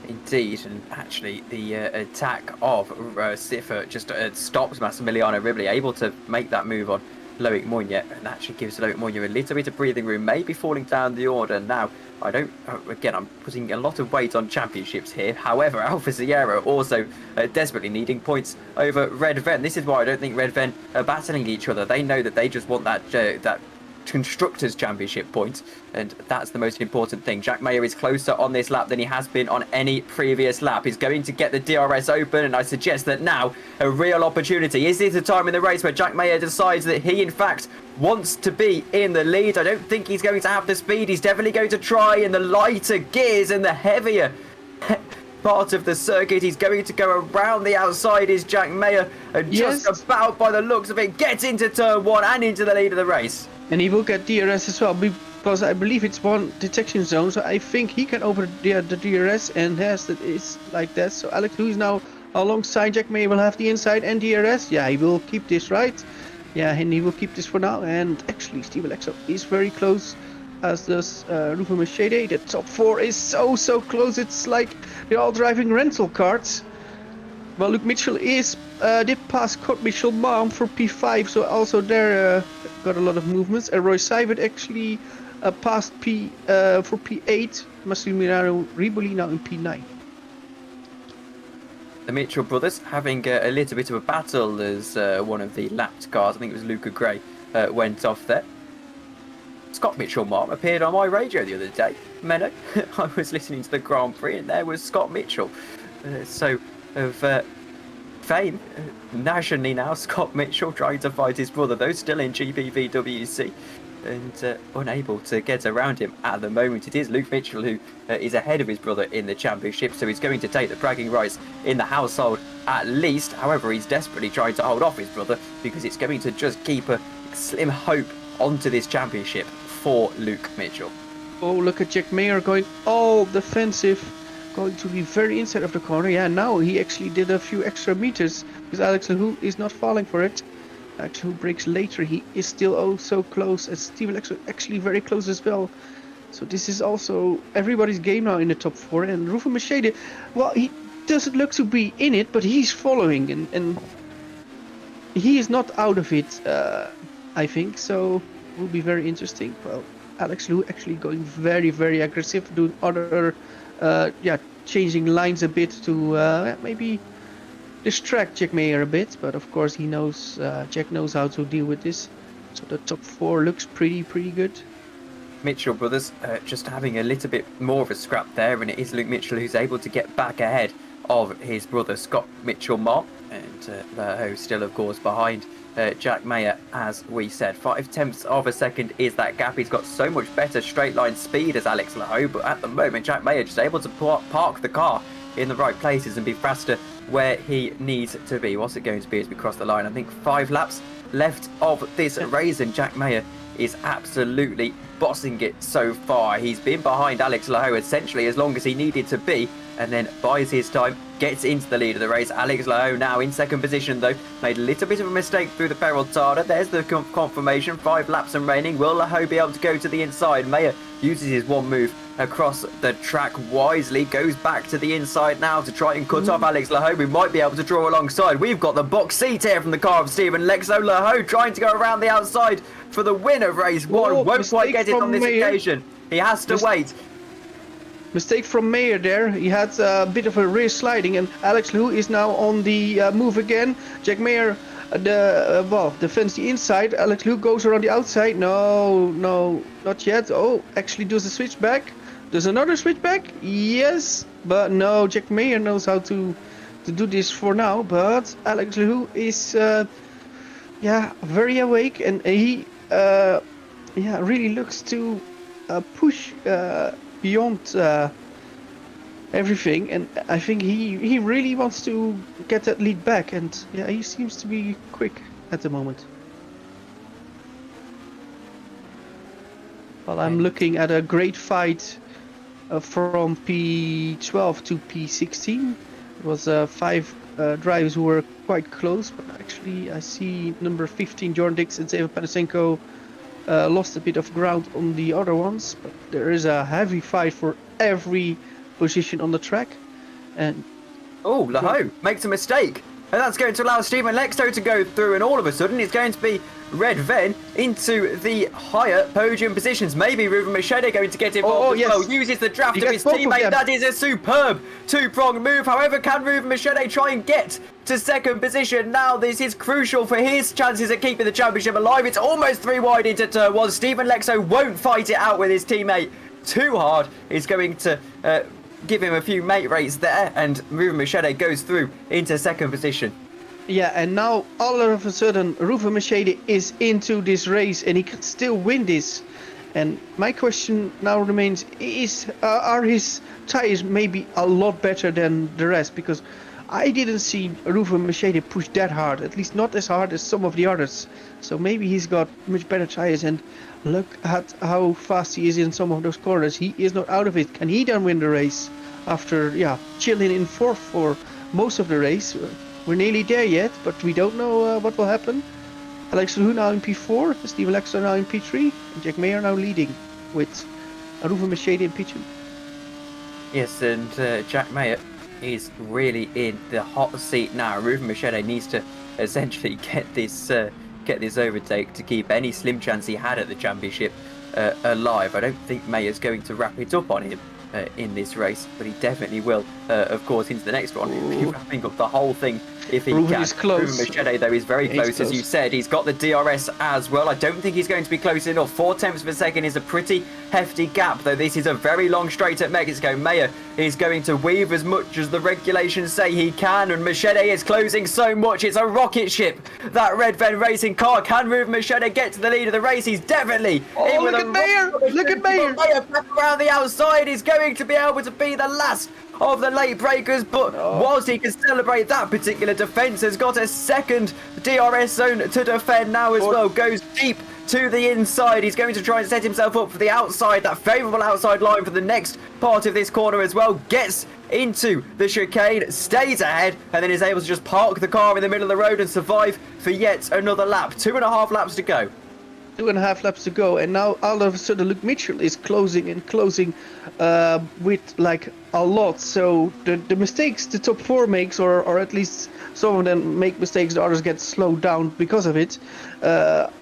Indeed, and actually the attack of Siffer just stops Massimiliano Ripoli, able to make that move on Loic Meunier, and actually gives Loic Meunier a little bit of breathing room, maybe falling down the order. Now, again, I'm putting a lot of weight on championships here. However, Alfa Sierra also desperately needing points over Red Ven. This is why I don't think Red Ven are battling each other. They know that they just want that Constructors' Championship point, and that's the most important thing. Jack Mayer is closer on this lap than he has been on any previous lap. He's going to get the DRS open, and I suggest that now a real opportunity. Is this a time in the race where Jack Mayer decides that he in fact wants to be in the lead? I don't think he's going to have the speed. He's definitely going to try in the lighter gears and the heavier part of the circuit. He's going to go around the outside, is Jack Mayer, and just about, by the looks of it, get into turn 1 and into the lead of the race. And
he will get DRS as well, because I believe it's one detection zone, so I think he can open the DRS, and it's like that. So Alex Lehoux is now alongside Jack Mayer, will have the inside and DRS. Yeah, he will keep this, right? Yeah, and he will keep this for now. And actually, Steven Lexo is very close, as does Rufa Macheda. The top 4 is so close, it's like they're all driving rental cars. Well, Luke Mitchell did pass Scott Mitchell-Marm for P5, so also there got a lot of movements. And Roy Seibert actually passed for P8. Massimiliano Ripoli now in P9.
The Mitchell brothers having a little bit of a battle as one of the lapped cars, I think it was Luca Gray, went off there. Scott Mitchell-Marm appeared on my radio the other day. Menno, I was listening to the Grand Prix, and there was Scott Mitchell. Of fame nationally now, Scott Mitchell trying to fight his brother, though still in GPVWC. and unable to get around him at the moment. It is Luke Mitchell who is ahead of his brother in the championship, so he's going to take the bragging rights in the household at least. However, he's desperately trying to hold off his brother because it's going to just keep a slim hope onto this championship for Luke Mitchell.
Oh, look at Jack Mayer going all defensive, going to be very inside of the corner. Yeah, now he actually did a few extra meters because Alex Lehoux is not falling for it. Alex Lehoux breaks later. He is still oh so close, and Steven Lexo actually very close as well. So this is also everybody's game now in the top 4. And Rufen Machede, well, he doesn't look to be in it, but he's following, and he is not out of it, I think. So it will be very interesting. Well, Alex Lehoux actually going very, very aggressive, doing other, changing lines a bit to maybe distract Jack Mayer a bit. But of course, he knows Jack knows how to deal with this. So the top 4 looks pretty good.
Mitchell brothers just having a little bit more of a scrap there, and it is Luke Mitchell who's able to get back ahead of his brother Scott Mitchell-Marr, and Lehoux still, of course, behind Jack Mayer, as we said. 0.5 of a second is that gap. He's got so much better straight line speed as Alex Lehoux, but at the moment Jack Mayer just able to park the car in the right places and be faster where he needs to be. What's it going to be as we cross the line? I think 5 laps left of this race, and Jack Mayer is absolutely bossing it so far. He's been behind Alex Lehoux essentially as long as he needed to be, and then buys his time, gets into the lead of the race. Alex Lehoux now in second position though, made a little bit of a mistake through the Peraltada. There's the confirmation, 5 laps remaining. Will Lehoux be able to go to the inside? Mayer uses his one move across the track wisely, goes back to the inside now to try and cut off Alex Lehoux. We might be able to draw alongside. We've got the box seat here from the car of Steven Lexo. Lehoux trying to go around the outside for the win of race 1. Won't quite get it on this occasion. He has to wait.
Mistake from Mayer there. He had a bit of a rear sliding, and Alex Lehoux is now on the move again. Jack Mayer defends the inside. Alex Lehoux goes around the outside. No, not yet. Oh, actually does a switchback. There's another switchback. Yes, but no. Jack Mayer knows how to do this for now. But Alex Lehoux is very awake, and he really looks to push beyond everything, and I think he really wants to get that lead back, and yeah, he seems to be quick at the moment. Well, I'm looking at a great fight from P12 to P16. It was 5 drivers who were quite close, but actually I see number 15 Jordan Dix and Seva Panasenko lost a bit of ground on the other ones, but there is a heavy fight for every position on the track. And
Lehoux makes a mistake, and that's going to allow Steven Lexo to go through, and all of a sudden it's going to be Red Ven into the higher podium positions. Maybe Rufen Machede going to get involved as well. Uses the draft of his teammate. That is a superb 2-pronged move. However, can Rufen Machede try and get to second position? Now this is crucial for his chances of keeping the championship alive. It's almost 3 wide into turn 1. Steven Lexo won't fight it out with his teammate too hard. He's going to give him a few mate rates there, and Rufen Machede goes through into second position.
Yeah, and now all of a sudden Rufen Machede is into this race, and he can still win this. And my question now remains, are his tires maybe a lot better than the rest? Because I didn't see Rufen Machede push that hard, at least not as hard as some of the others. So maybe he's got much better tires, and look at how fast he is in some of those corners. He is not out of it. Can he then win the race after chilling in 4th for most of the race? We're nearly there yet, but we don't know what will happen. Alex Lehoux now in P4, Steven Lexo now in P3, and Jack Mayer now leading with Rufen Machede in P2.
Yes, and Jack Mayer is really in the hot seat now. Rufen Machede needs to essentially get this overtake to keep any slim chance he had at the championship alive. I don't think Mayer's going to wrap it up on him in this race, but he definitely will, of course, into the next one. Wrapping up the whole thing if he
Ruben
can.
is close.
Ruben Machete, though, is very close, as you said. He's got the DRS as well. I don't think he's going to be close enough. 4 tenths of a second is a pretty hefty gap, though. This is a very long straight at Mexico. Mayer is going to weave as much as the regulations say he can, and Machete is closing so much. It's a rocket ship, that Red Ven Racing car. Can Ruben Machete get to the lead of the race? He's definitely in with
look at Mayer! Look at Mayer!
Mayer back around the outside is going to be able to be the last of the late breakers, but whilst he can celebrate that particular defence, has got a second DRS zone to defend now as well. Goes deep to the inside. He's going to try and set himself up for the outside, that favourable outside line for the next part of this corner as well. Gets into the chicane, stays ahead, and then is able to just park the car in the middle of the road and survive for yet another lap. 2.5 laps to go.
2.5 laps to go, and now all of a sudden Luke Mitchell is closing with like a lot. So the mistakes the top 4 makes, or at least some of them make mistakes, the others get slowed down because of it,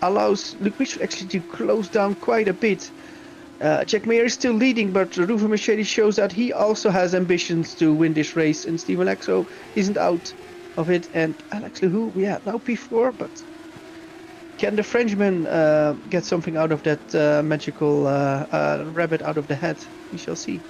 allows Luke Mitchell actually to close down quite a bit. Jack Mayer is still leading, but Ruben Machete shows that he also has ambitions to win this race, and Steven Lexo isn't out of it. And Alex Lehoux, yeah, now P4, but can the Frenchman get something out of that magical rabbit out of the hat? We shall see.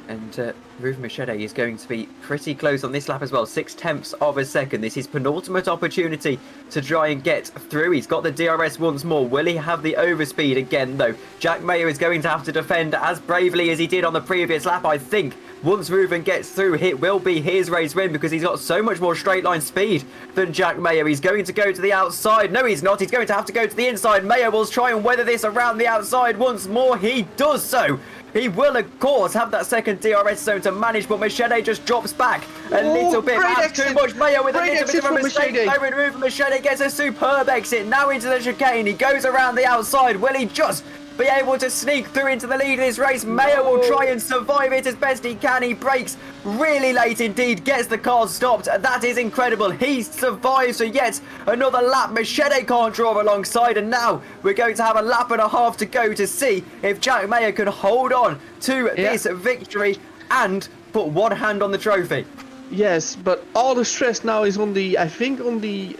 And Ruben Machete is going to be pretty close on this lap as well. 6 tenths of a second. This is penultimate opportunity to try and get through. He's got the DRS once more. Will he have the overspeed again, though? Jack Mayer is going to have to defend as bravely as he did on the previous lap, I think. Once Ruben gets through, it will be his race win because he's got so much more straight line speed than Jack Mayer. He's going to go to the outside. No, he's not. He's going to have to go to the inside. Mayer will try and weather this around the outside once more. He does so. He will, of course, have that second DRS zone to manage, but Machete just drops back a little bit. Perhaps too much. Mayer with a little bit of a mistake. Ruben Machete gets a superb exit. Now into the chicane. He goes around the outside. Will he just be able to sneak through into the lead of this race? Mayer will try and survive it as best he can. He brakes really late indeed, gets the car stopped. That is incredible. He survives for yet another lap. Machete can't draw alongside, and now we're going to have a lap and a half to go to see if Jack Mayer can hold on to this victory and put one hand on the trophy.
Yes, but all the stress now is on the, I think, on the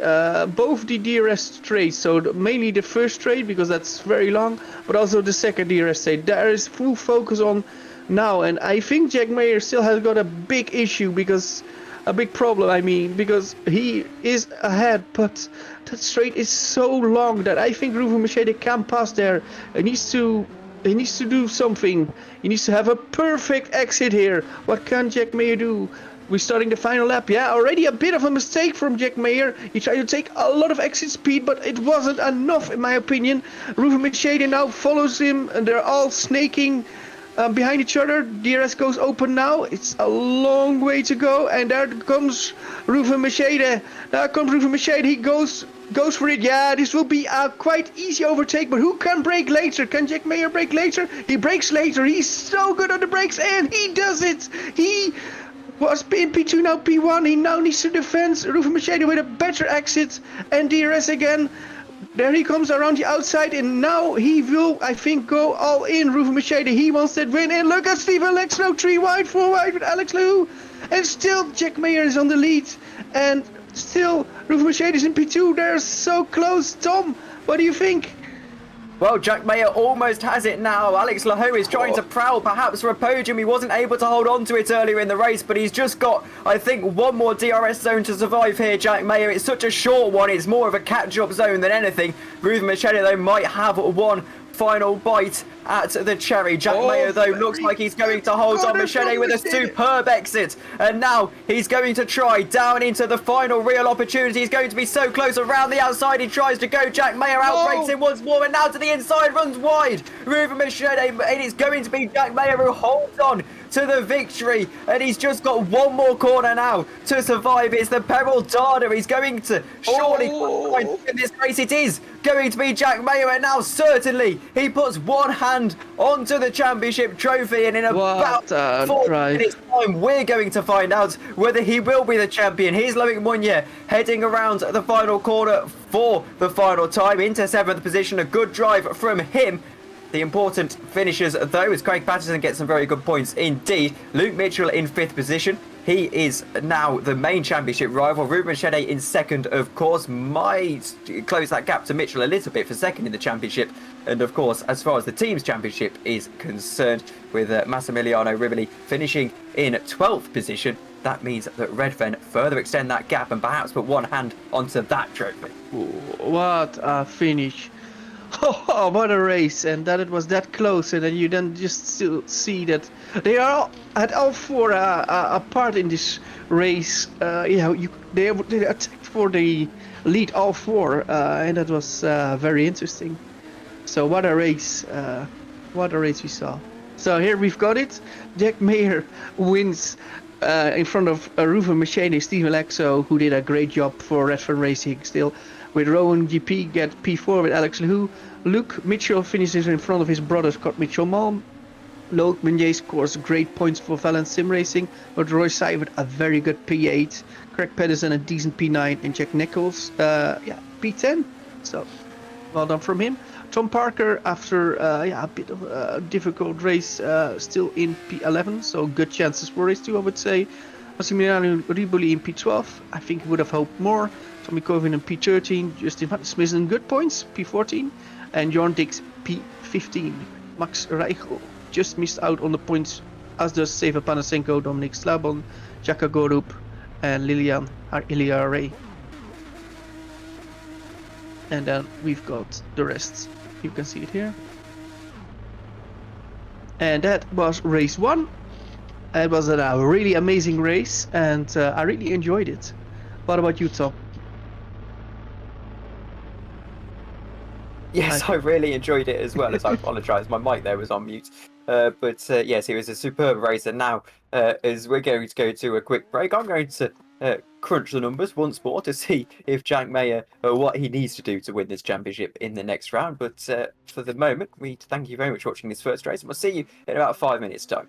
both the DRS straight. So mainly the first straight, because that's very long, but also the second DRS straight. There is full focus on now, and I think Jack Mayer still has got a big issue, because a big problem, I mean, because he is ahead, but that straight is so long that I think Ruben Machete can't pass there. He needs to do something. He needs to have a perfect exit here. What can Jack Mayer do? We're starting the final lap. Yeah, already a bit of a mistake from Jack Mayer. He tried to take a lot of exit speed, but it wasn't enough, in my opinion. Ruben Machete now follows him, and they're all snaking behind each other. DRS goes open now. It's a long way to go, and there comes Ruben Machete. There comes Ruben Machete. He goes for it. Yeah, this will be a quite easy overtake, but who can brake later? Can Jack Mayer brake later? He brakes later. He's so good on the brakes, and he does it. He was in P2, now P1. He now needs to defend. Ruben Machete with a better exit, and DRS again. There he comes around the outside, and now he will, I think, go all in. Ruben Machete, he wants that win, and look at Steven Lexo, 3 wide, 4 wide with Alex Lehoux. And still Jack Mayer is on the lead, and still Ruben Machete is in P2. They're so close. Tom, what do you think?
Well, Jack Mayer almost has it now. Alex Lehoux is trying to prowl perhaps for a podium. He wasn't able to hold on to it earlier in the race, but he's just got, I think, one more DRS zone to survive here, Jack Mayer. It's such a short one. It's more of a catch-up zone than anything. Ruben Machete, though, might have one final bite at the cherry. Jack Mayer, though, looks like he's going to hold on. Machete with a superb exit, and now he's going to try down into the final real opportunity. He's going to be so close around the outside. He tries to go. Jack Mayer outbrakes him once more, and now to the inside, runs wide. Ruben Machete, it is going to be Jack Mayer who holds on to the victory, and he's just got one more corner now to survive. It's the Peril Dada. He's going to surely in this race. It is going to be Jack Mayer, and now certainly he puts one hand onto the championship trophy, and in about 4 minutes time we're going to find out whether he will be the champion. Here's Loic Mounier heading around the final corner for the final time into 7th position. A good drive from him. the important finishers, though, as Craig Patterson gets some very good points indeed. Luke Mitchell in 5th position. He is now the main championship rival. Ruben Shede in 2nd, of course, might close that gap to Mitchell a little bit for 2nd in the championship. And of course, as far as the team's championship is concerned, with Massimiliano Rivoli finishing in 12th position, that means that Redfen further extend that gap and perhaps put one hand onto that trophy.
What a finish. Oh, what a race, and that it was that close, and then you then just still see that they are at all four a part in this race. They attacked for the lead, all four, and that was very interesting. So what a race we saw. So here we've got it. Jack Mayer wins in front of Ruven Machine, Steven Lexo, who did a great job for Redfern Racing still. With Rowan GP get P4 with Alex Lehoux. Luke Mitchell finishes in front of his brother Scott Mitchell-Malm. Logan Meunier scores great points for Valence Sim Racing, but Roy Seibert a very good P8. Craig Pedersen a decent P9, and Jack Nichols P10. So well done from him. Tom Parker, after a bit of a difficult race, still in P11, so good chances for race 2, I would say. Massimiliano Riboli in P12, I think he would have hoped more. Tommy Colvin in P13, Justin Van Smith good points, P14, and Jorn Dix P15. Max Reichel just missed out on the points, as does Seva Panasenko, Dominic Slabon, Jaka Gorup, and Lilian Ray. And then we've got the rest. You can see it here. And that was race 1. It was a really amazing race, and I really enjoyed it. What about you, Tom?
Yes, I really enjoyed it as well. As I apologise, my mic there was on mute. But yes, it was a superb race. And now, as we're going to go to a quick break, I'm going to crunch the numbers once more to see if Jack Mayer what he needs to do to win this championship in the next round. But for the moment, we thank you very much for watching this first race, and we'll see you in about 5 minutes' time.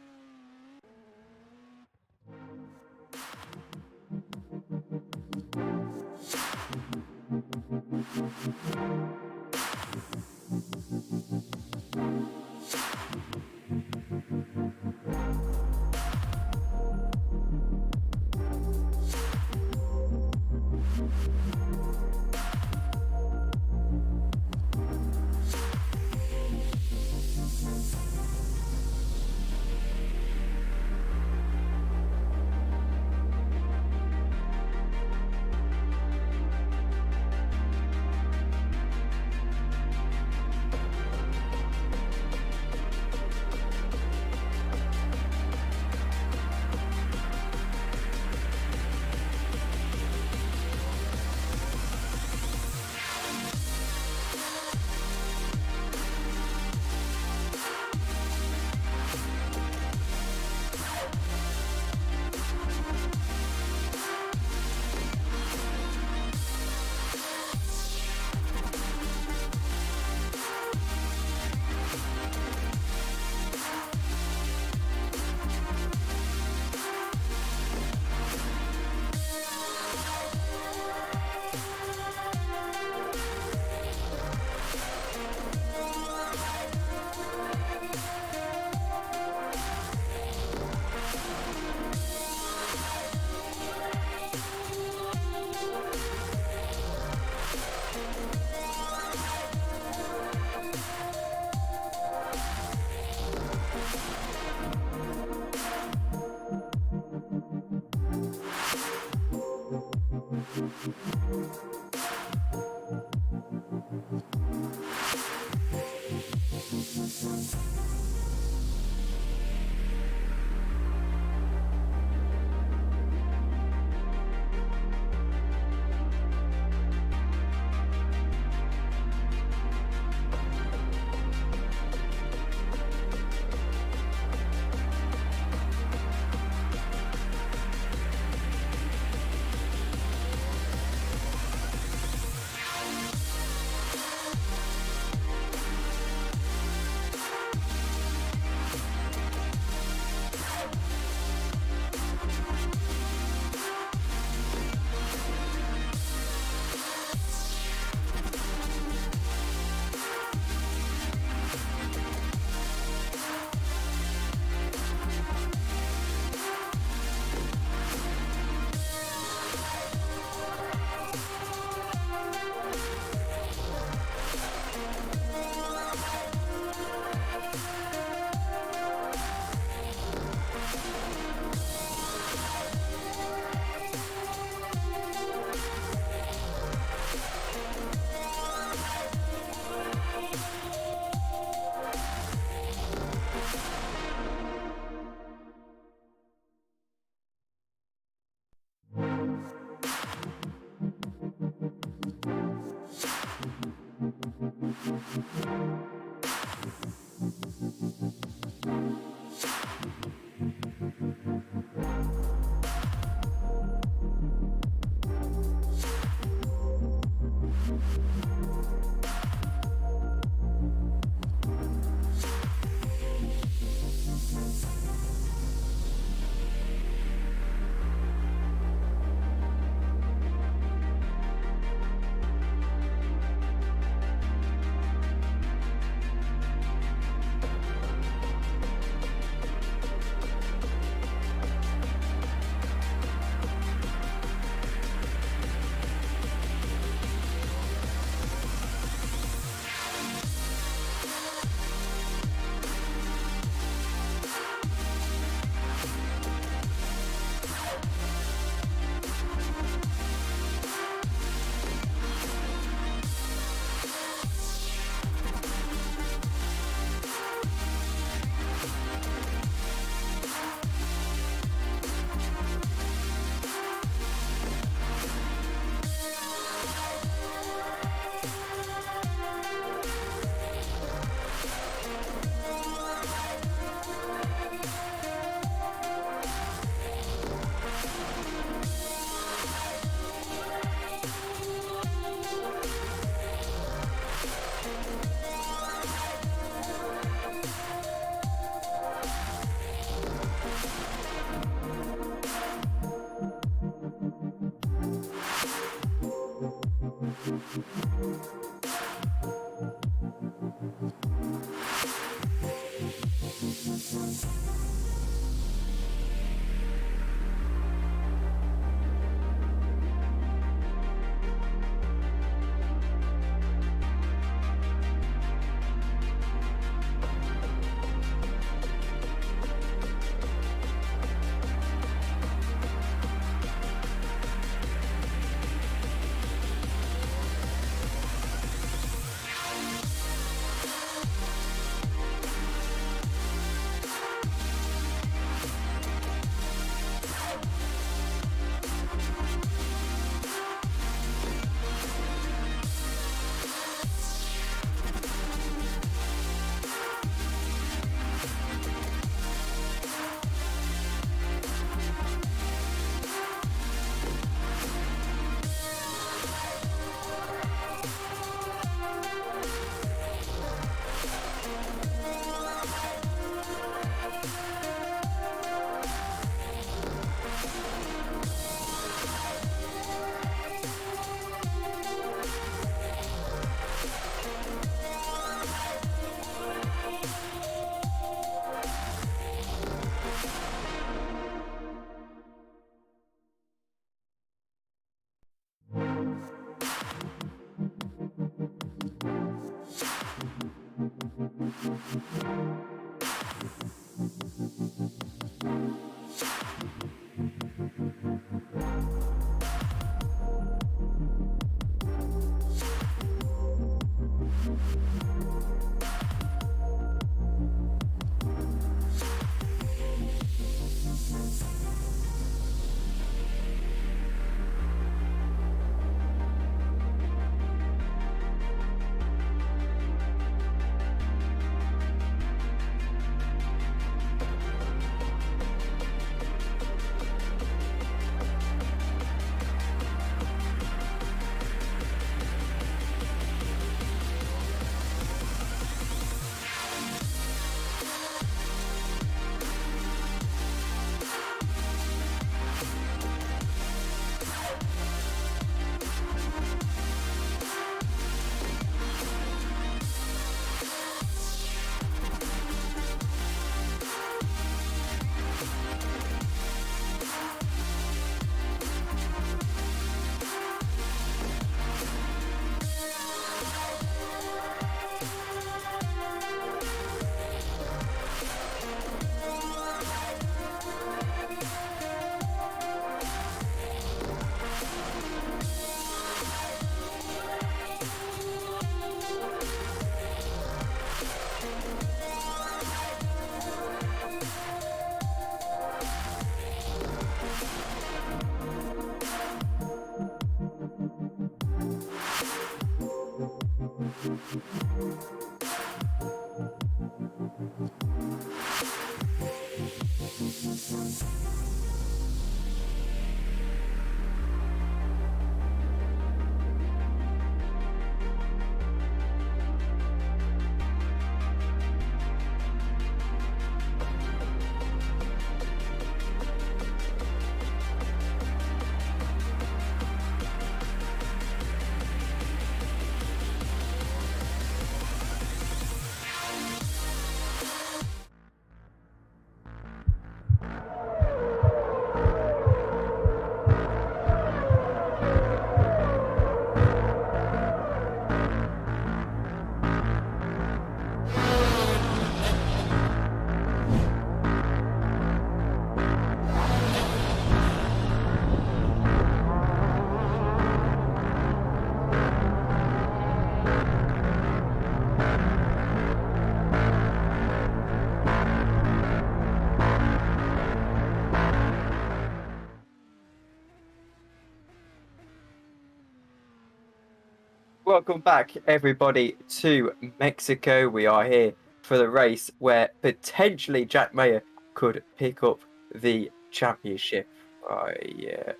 welcome back, everybody, to Mexico. We are here for the race where potentially Jack Mayer could pick up the championship. I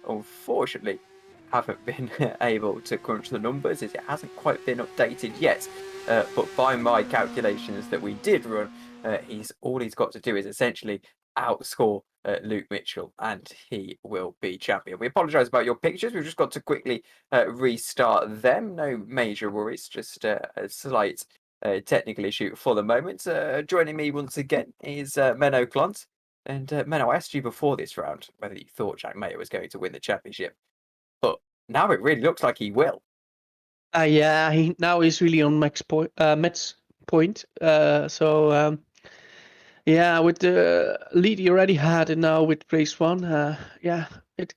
unfortunately haven't been able to crunch the numbers as it hasn't quite been updated yet. But by my calculations that we did run, all he's got to do is essentially outscore Luke Mitchell, and he will be champion. We apologise about your pictures. We've just got to quickly restart them. No major worries, just a slight technical issue for the moment. Joining me once again is Menno Klont. And Menno, I asked you before this round whether you thought Jack Mayer was going to win the championship, but now it really looks like he will.
Yeah, he now is really on Matt's point. Yeah, with the lead he already had, and now with race one, yeah, it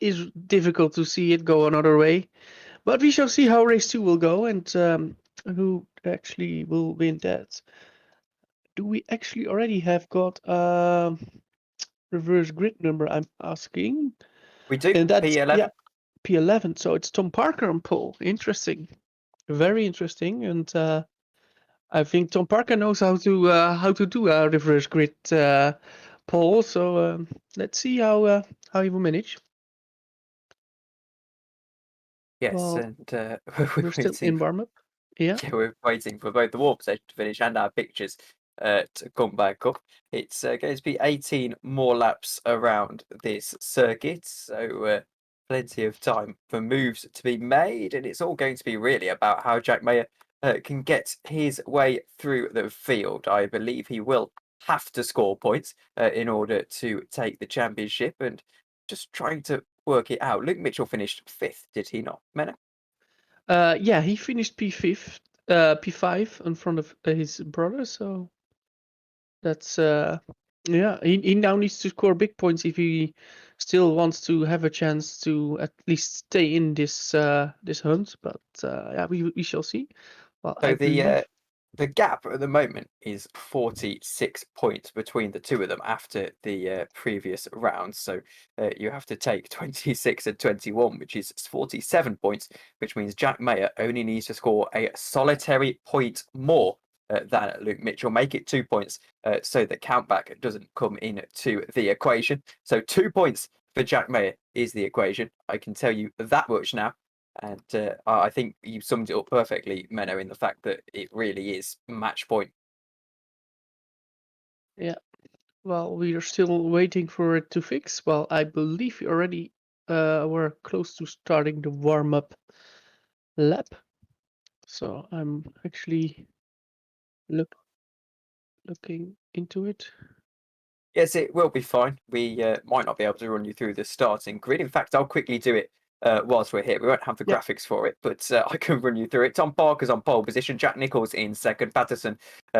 is difficult to see it go another way. But we shall see how race two will go and who actually will win that. Do we actually already have got reverse grid number? I'm asking.
We do.
And that's
P11.
yeah, P11. So it's Tom Parker on pole. Interesting, very interesting. And I think Tom Parker knows how to do a reverse grid pole. So let's see how he will manage.
Yes,
Well,
and
we're still in warm up. Yeah.
Yeah, we're waiting for both the warp session to finish and our pictures to come back up. It's going to be 18 more laps around this circuit, so plenty of time for moves to be made, and it's all going to be really about how Jack Mayer can get his way through the field. I believe he will have to score points in order to take the championship, and just trying to work it out. Luke Mitchell finished 5th, did he not, Menno?
Yeah, he finished P5 in front of his brother. So that's yeah. He now needs to score big points if he still wants to have a chance to at least stay in this this hunt. But yeah, we shall see. Well,
So
I believe.
the gap at the moment is 46 points between the two of them after the previous round. So you have to take 26 and 21, which is 47 points, which means Jack Mayer only needs to score a solitary point more than Luke Mitchell, make it 2 points, so the countback doesn't come into the equation. So 2 points for Jack Mayer is the equation. I can tell you that much now. And I think you summed it up perfectly, Menno, in the fact that it really is match point.
Yeah. Well, we are still waiting for it to fix. Well, I believe we already were close to starting the warm up lap. So I'm actually looking into it.
Yes, it will be fine. We might not be able to run you through the starting grid. In fact, I'll quickly do it whilst we're here. We won't have the graphics for it, but I can run you through it. Tom Parker's on pole position. Jack Nicholls in second. Patterson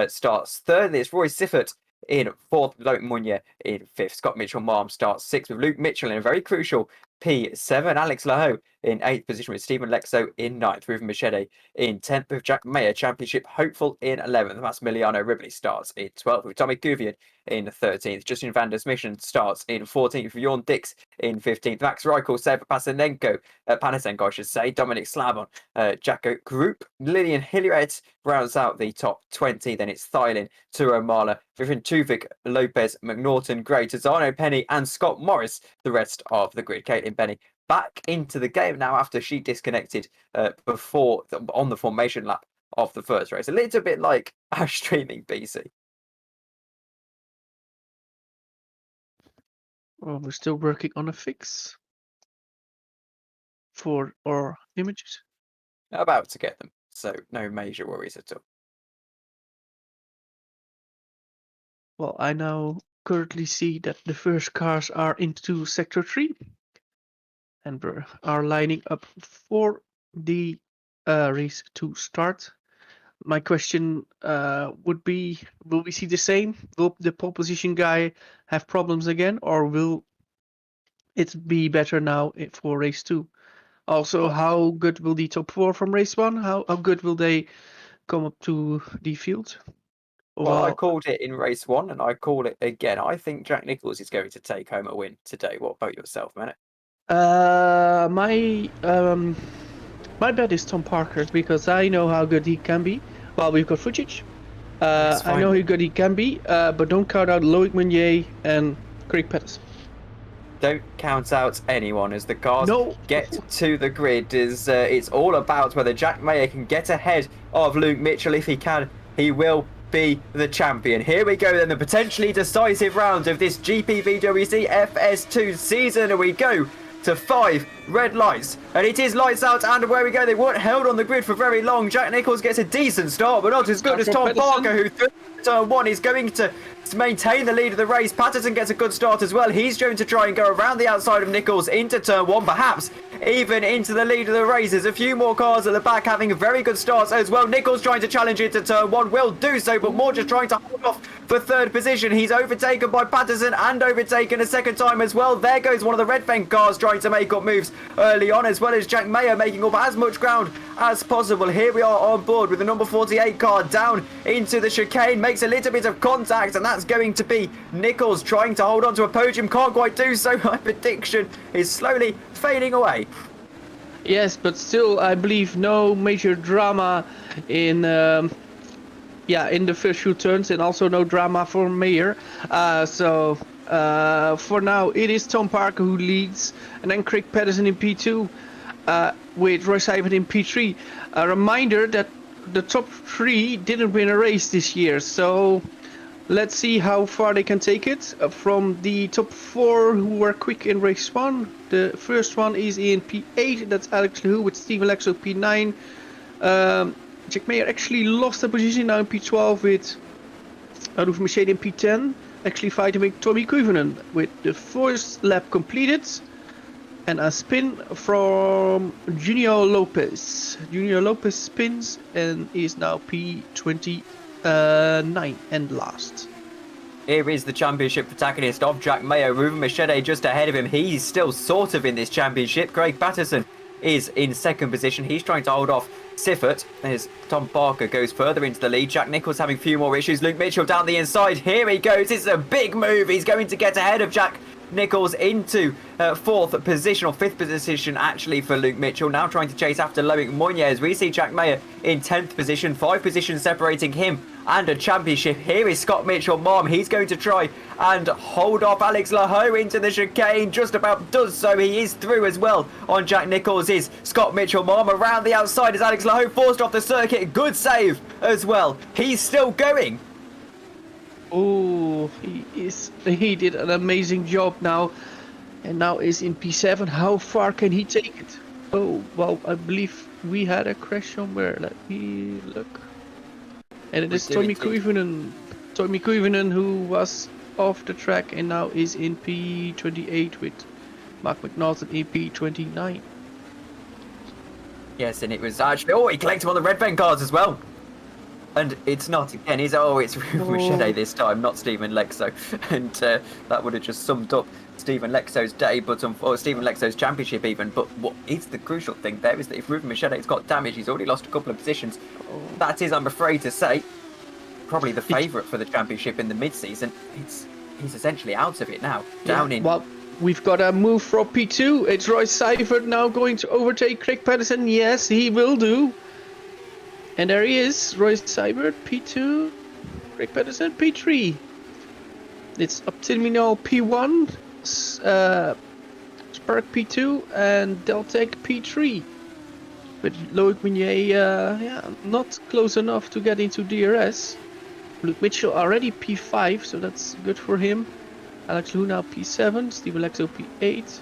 starts third. It's Roy Siffert in fourth. Logan Munye in fifth. Scott Mitchell-Marm starts sixth with Luke Mitchell in a very crucial P7. Alex Laho in eighth position with Stephen Lexo in ninth. Ruben Machete in 10th with Jack Mayer, championship hopeful in 11th. Massimiliano Ribley starts in 12th with Tommy Gouvian in 13th. Justin van der Smissen starts in 14th. Jorn Dix in 15th. Max Reichel, Seba Panasenko, I should say. Dominic Slabon, Jacko Group. Lillian Hilliard rounds out the top 20. Then it's Thylin, Turo Marla, Vivian Tuvik, Lopez, McNaughton, Gray, Tazano Penny, and Scott Morris, the rest of the grid. Caitlin Penny back into the game now after she disconnected before on the formation lap of the first race. A little bit like our streaming BC.
Well, we're still working on a fix for our images.
About to get them, so no major worries at all.
Well, I now currently see that the first cars are into sector 3 and we are lining up for the race to start. My question would be, will we see the same? Will the pole position guy have problems again, or will it be better now for race 2? Also, how good will the top 4 from race 1? How good will they come up to the field?
Well, I called it in race 1 and I call it again. I think Jack Nicholls is going to take home a win today. What about yourself, man?
My bet is Tom Parker because I know how good he can be. Well, we've got footage. I know how good he can be, but don't count out Loic Meunier and Craig Patterson.
Don't count out anyone as the cars
No.
get to the grid. It's all about whether Jack Mayer can get ahead of Luke Mitchell. If he can, he will be the champion. Here we go then, the potentially decisive round of this GPVWC FS2 season, and we go to 5 red lights, and it is lights out, and where we go, they weren't held on the grid for very long. Jack Nicholls gets a decent start, but not as good as Tom Parker, who through turn 1 is going to maintain the lead of the race. Patterson gets a good start as well. He's going to try and go around the outside of Nicholls into turn 1, perhaps even into the lead of the race. There's a few more cars at the back having a very good start as well. Nicholls trying to challenge into turn 1, will do so, but more just trying to hold off for 3rd position. He's overtaken by Patterson and overtaken a 2nd time as well. There goes one of the red fence cars trying to make up moves early on, as well as Jack Mayer making up as much ground as possible. Here we are on board with the number 48 car down into the chicane, makes a little bit of contact, and that's going to be Nicholls trying to hold on to a podium, can't quite do so. My prediction is slowly fading away.
Yes, but still, I believe no major drama in in the first few turns, and also no drama for Mayer. So for now, it is Tom Parker who leads, and then Craig Patterson in P2, with Roy Seibert in P3. A reminder that the top 3 didn't win a race this year, so let's see how far they can take it. From the top 4 who were quick in race 1, the first one is in P8, that's Alex Lehoux with Steven Lexo P9. Jack Mayer actually lost a position now in P12 with Ruven Mercedes in P10, actually fighting with Tommy Kuivinen with the first lap completed. And a spin from Junior Lopez. Junior Lopez spins and is now P29 and last.
Here is the championship protagonist of Jack Mayer, Ruven Mercedes just ahead of him. He's still sort of in this championship. Craig Patterson is in 2nd position. He's trying to hold off Siffert as Tom Parker goes further into the lead. Jack Nicholls having a few more issues. Luke Mitchell down the inside. Here he goes. This is a big move. He's going to get ahead of Jack Nicholls into 4th position, or 5th position actually for Luke Mitchell. Now trying to chase after Loic Meunier as we see Jack Mayer in 10th position, 5 positions separating him and a championship. Here is Scott Mitchell-Marm. He's going to try and hold off Alex Lehoux into the chicane. Just about does so. He is through as well on Jack Nicholls. Is Scott Mitchell-Marm around the outside as Alex Lehoux forced off the circuit. Good save as well. He's still going.
Oh, he did an amazing job now, and now is in P7. How far can he take it? Oh, well, I believe we had a crash somewhere. Let me look. And it is Tommy Kuivinen. Tommy Kuivinen, who was off the track and now is in P28 with Mark McNaughton in P29.
Yes, and it was actually... Oh, he collected one of the red fence cars as well. And it's not again. It's Ruven Mercedes this time, not Steven Lexo, and that would have just summed up Steven Lexo's day, or Steven Lexo's championship even. But what is the crucial thing there is that if Ruven Mercedes got damaged, he's already lost a couple of positions. That is, I'm afraid to say, probably the favourite for the championship in the mid-season. He's essentially out of it now. Down in.
Well, we've got a move from P2. It's Roy Seibert now going to overtake Craig Patterson. Yes, he will do. And there he is, Roy Seibert, P2, Craig Patterson, P3. It's Optiminal P1, Spark P2, and Deltec P3. With Loic Meunier, not close enough to get into DRS. Luke Mitchell already P5, so that's good for him. Alex Lehoux now P7, Steven Lexo P8,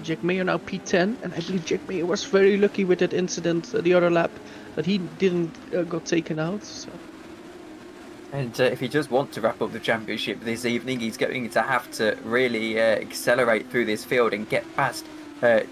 Jack Mayer now P10, and I believe Jack Mayer was very lucky with that incident the other lap, that he didn't got taken out. So.
And if he does want to wrap up the championship this evening, he's going to have to really accelerate through this field and get past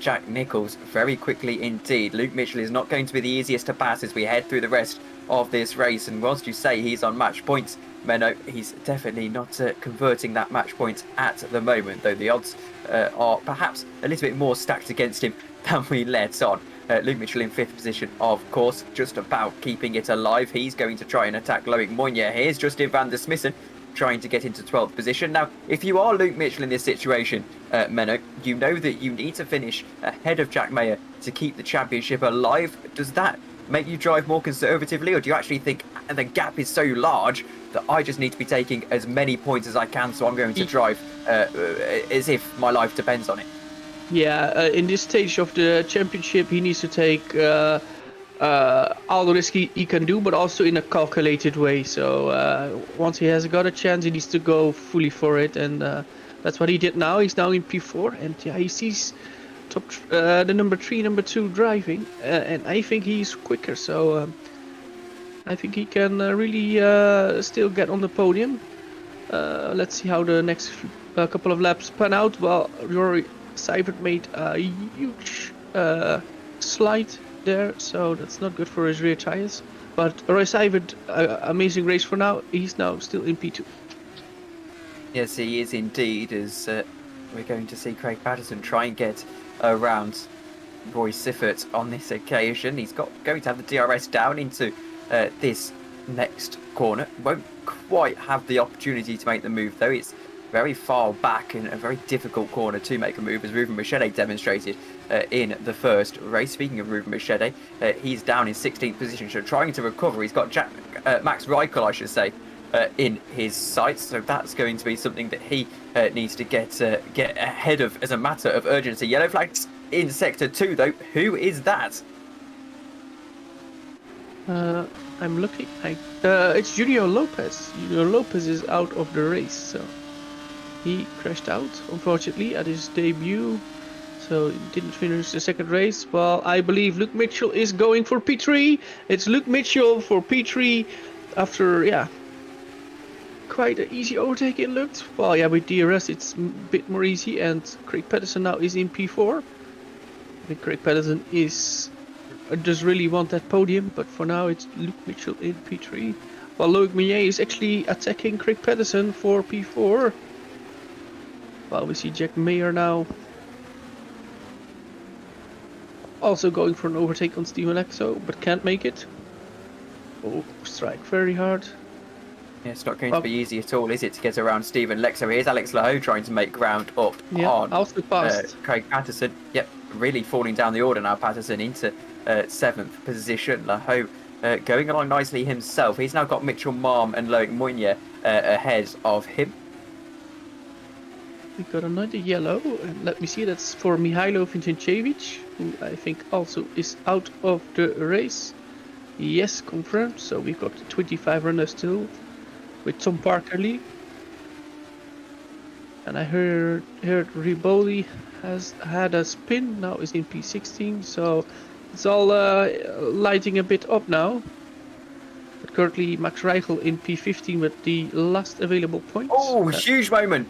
Jack Nicholls very quickly indeed. Luke Mitchell is not going to be the easiest to pass as we head through the rest of this race, and whilst you say he's on match points, Menno, he's definitely not converting that match point at the moment, though the odds are perhaps a little bit more stacked against him than we let on. Luke Mitchell in 5th position, of course, just about keeping it alive. He's going to try and attack Loic Meunier. Here's Justin van der Smissen. trying to get into 12th position. Now, if you are Luke Mitchell in this situation, Menno, you know that you need to finish ahead of Jack Mayer to keep the championship alive. Does that make you drive more conservatively, or do you actually think the gap is so large that I just need to be taking as many points as I can, so I'm going to drive as if my life depends on it?
Yeah, in this stage of the championship, he needs to take all the risk he can do, but also in a calculated way. So once he has got a chance, he needs to go fully for it, and that's what he did now. He's now in P4, and yeah, he sees the number 3, number 2 driving, and I think he's quicker. So I think he can really still get on the podium. Let's see how the next couple of laps pan out. Well, Rory Seifert made a huge slide there, so that's not good for his rear tires. But Roy Seifert, amazing race for now. He's now still in P2.
Yes, he is indeed, as we're going to see Craig Patterson try and get around Roy Seifert on this occasion. He's going to have the DRS down into this next corner. Won't quite have the opportunity to make the move, though. It's very far back and a very difficult corner to make a move, as Ruben Machete demonstrated in the first race. Speaking of Ruben Machete, he's down in 16th position, so trying to recover. He's got Max Reichel, I should say, in his sights, so that's going to be something that he needs to get ahead of as a matter of urgency. Yellow flags in sector 2, though. Who is that?
I'm looking. It's Julio Lopez. Julio Lopez is out of the race, so he crashed out, unfortunately, at his debut. So he didn't finish the second race. Well, I believe Luke Mitchell is going for P3. It's Luke Mitchell for P3 after, yeah, quite an easy overtake it looked. Well, yeah, with DRS it's a bit more easy, and Craig Patterson now is in P4. I think Craig Patterson does really want that podium, but for now it's Luke Mitchell in P3. While Loic Meunier is actually attacking Craig Patterson for P4. Well, we see Jack Mayer now also going for an overtake on Steven Lexo, but can't make it. Oh, strike very hard.
Yeah, it's not going to be easy at all, is it, to get around Steven Lexo? Here's Alex Laho trying to make ground up on Craig Patterson. Yep, really falling down the order now. Patterson into 7th position. Laho going along nicely himself. He's now got Mitchell Marm and Loic Meunier ahead of him.
We got another yellow, and let me see, that's for Mihailo Vincencevic, who I think also is out of the race. Yes, confirmed. So we've got the 25 runners still with Tom Parkerley. And I heard Riboli has had a spin, now is in P16, so it's all lighting a bit up now. But currently Max Reichel in P15 with the last available points.
Oh, huge moment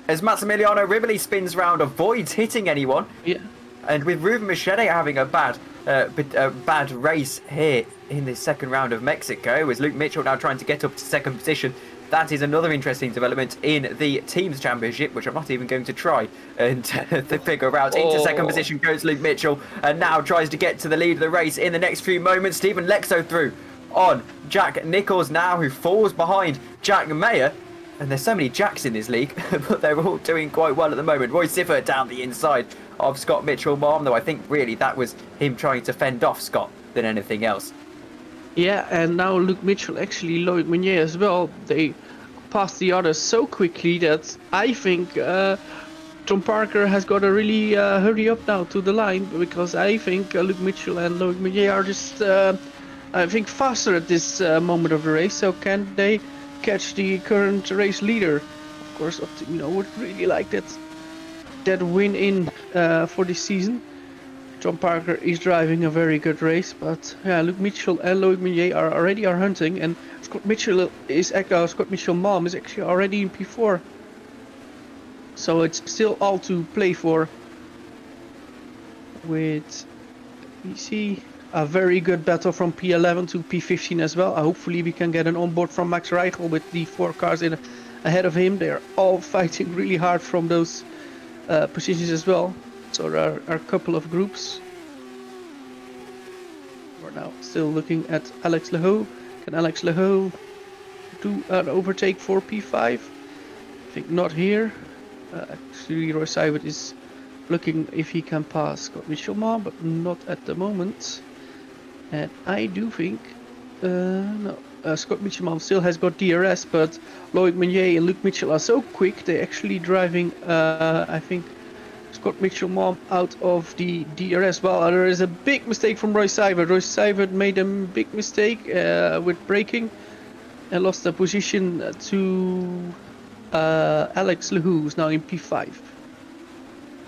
as Massimiliano Riboli spins round, avoids hitting anyone.
Yeah.
And with Ruben Machete having a bad race here in the second round of Mexico, as Luke Mitchell now trying to get up to 2nd position. That is another interesting development in the Teams Championship, which I'm not even going to try and to figure out. Into 2nd position goes Luke Mitchell, and now tries to get to the lead of the race in the next few moments. Steven Lexo through on Jack Nichols now, who falls behind Jack Mayer. And there's so many Jacks in this league, but they're all doing quite well at the moment. Roy Seifert down the inside of Scott Mitchell-Marm, though I think really that was him trying to fend off Scott than anything else.
Yeah, and now Luke Mitchell, actually Loic Meunier as well, they passed the others so quickly that I think Tom Parker has got to really hurry up now to the line, because I think Luke Mitchell and Loic Meunier are just, I think, faster at this moment of the race. So can they catch the current race leader? Of course, would really like that win in for this season. Tom Parker is driving a very good race, but yeah, Luke Mitchell and Loic Meunier are hunting, and Scott Mitchell Marm is actually already in P4. So it's still all to play for. With, we see a very good battle from P11 to P15 as well. Hopefully we can get an onboard from Max Reichel with the 4 cars in ahead of him. They're all fighting really hard from those positions as well. So there are a couple of groups. We're now still looking at Alex Laho. Can Alex Laho to an overtake for P5. I think not here. Actually, Roy Seibert is looking if he can pass Scott Mitchell, but not at the moment. And I do think no. Scott Mitchell still has got DRS, but Loic Meunier and Luke Mitchell are so quick. They're actually driving, I think, Scott Mitchell out of the DRS. Well, there is a big mistake from Roy Seibert. Roy Seibert made a big mistake with braking and lost the position to Alex Lehoux, who's now in P5.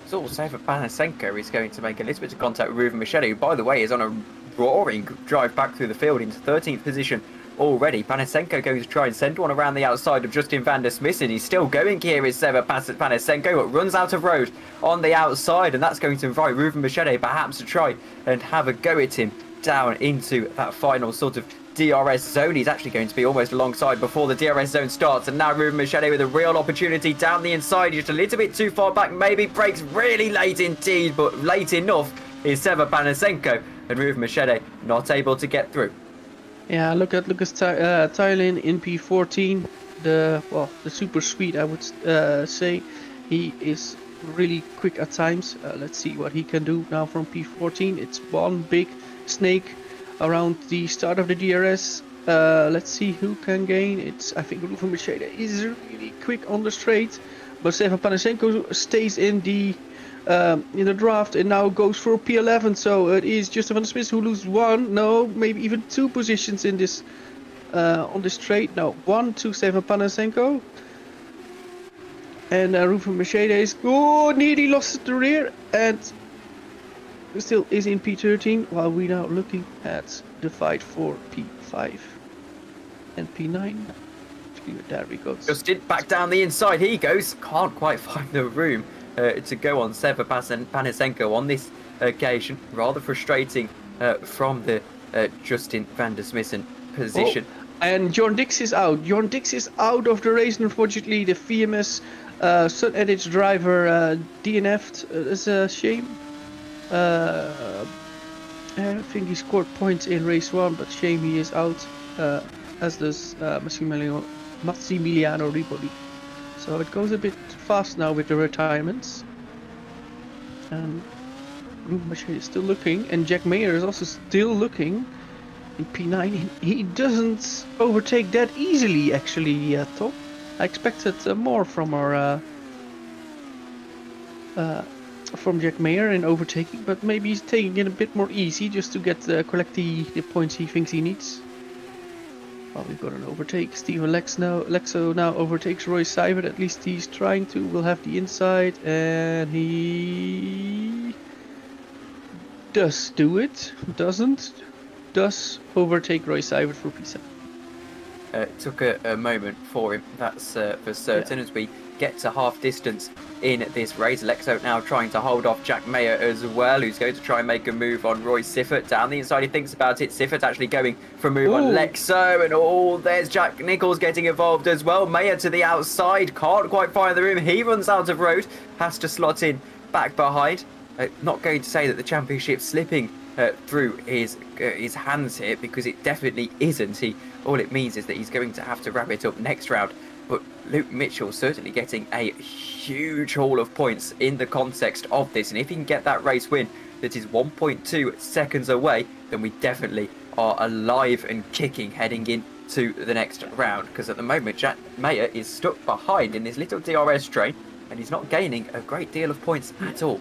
It's all safe for Panasenko is going to make a little bit of contact with Ruben Machado, who, by the way, is on a roaring drive back through the field into 13th position already. Panasenko goes to try and send one around the outside of Justin van der Smissen, and he's still going here is Seva Panasenko, but runs out of road on the outside, and that's going to invite Ruben Machado perhaps to try and have a go at him down into that final sort of DRS zone. He's actually going to be almost alongside before the DRS zone starts, and now Ruben Machado with a real opportunity down the inside, just a little bit too far back, maybe brakes really late indeed, but late enough is Seva Panasenko, and Ruben Machado not able to get through.
Yeah, look at Lucas Thailand in P14, the super speed, I would say. He is really quick at times. Let's see what he can do now from P14. It's one big snake around the start of the DRS. Let's see who can gain. I think Ruben Machado is really quick on the straight, but Seva Panasenko stays in the draft and now goes for P11. So it is Justin van der Smissen who loses one, no, maybe even two positions in this on this straight. No, one to Seva Panasenko. And Ruben Machado is nearly lost the rear and still is in P13, while we now looking at the fight for P5 and P9. There we go.
Justin back down the inside he goes. Can't quite find the room to go on Seva Panasenko on this occasion. Rather frustrating from the Justin van der Smissen position.
Oh, and John Dix is out. John Dix is out of the race, unfortunately. The VMS Sun Edge driver DNF'd. It's a shame. I think he scored points in race 1, but shame he is out, as does Massimiliano Ripoli. So it goes a bit fast now with the retirements. Ruben Machado is still looking, and Jack Mayer is also still looking in P9. He doesn't overtake that easily, actually, Tom. I expected more from our from Jack Mayer in overtaking, but maybe he's taking it a bit more easy just to get collect the points he thinks he needs. Well, we've got an overtake. Steven Lexo now overtakes Roy Seibert. At least he's trying to. We'll have the inside, and he does do it. Does overtake Roy Seibert for P7.
It took a moment for him, that's for certain, as we get to half distance in this race. Lexo now trying to hold off Jack Mayer as well, who's going to try and make a move on Roy Siffert. Down the inside, he thinks about it. Siffert actually going for a move on Lexo, and there's Jack Nichols getting involved as well. Mayer to the outside, can't quite find the room. He runs out of road, has to slot in back behind. Not going to say that the championship's slipping through his hands here, because it definitely isn't. All it means is that he's going to have to wrap it up next round. But Luke Mitchell certainly getting a huge haul of points in the context of this, and if he can get that race win that is 1.2 seconds away, then we definitely are alive and kicking heading into the next round, because at the moment Jack Mayer is stuck behind in this little DRS train and he's not gaining a great deal of points at all.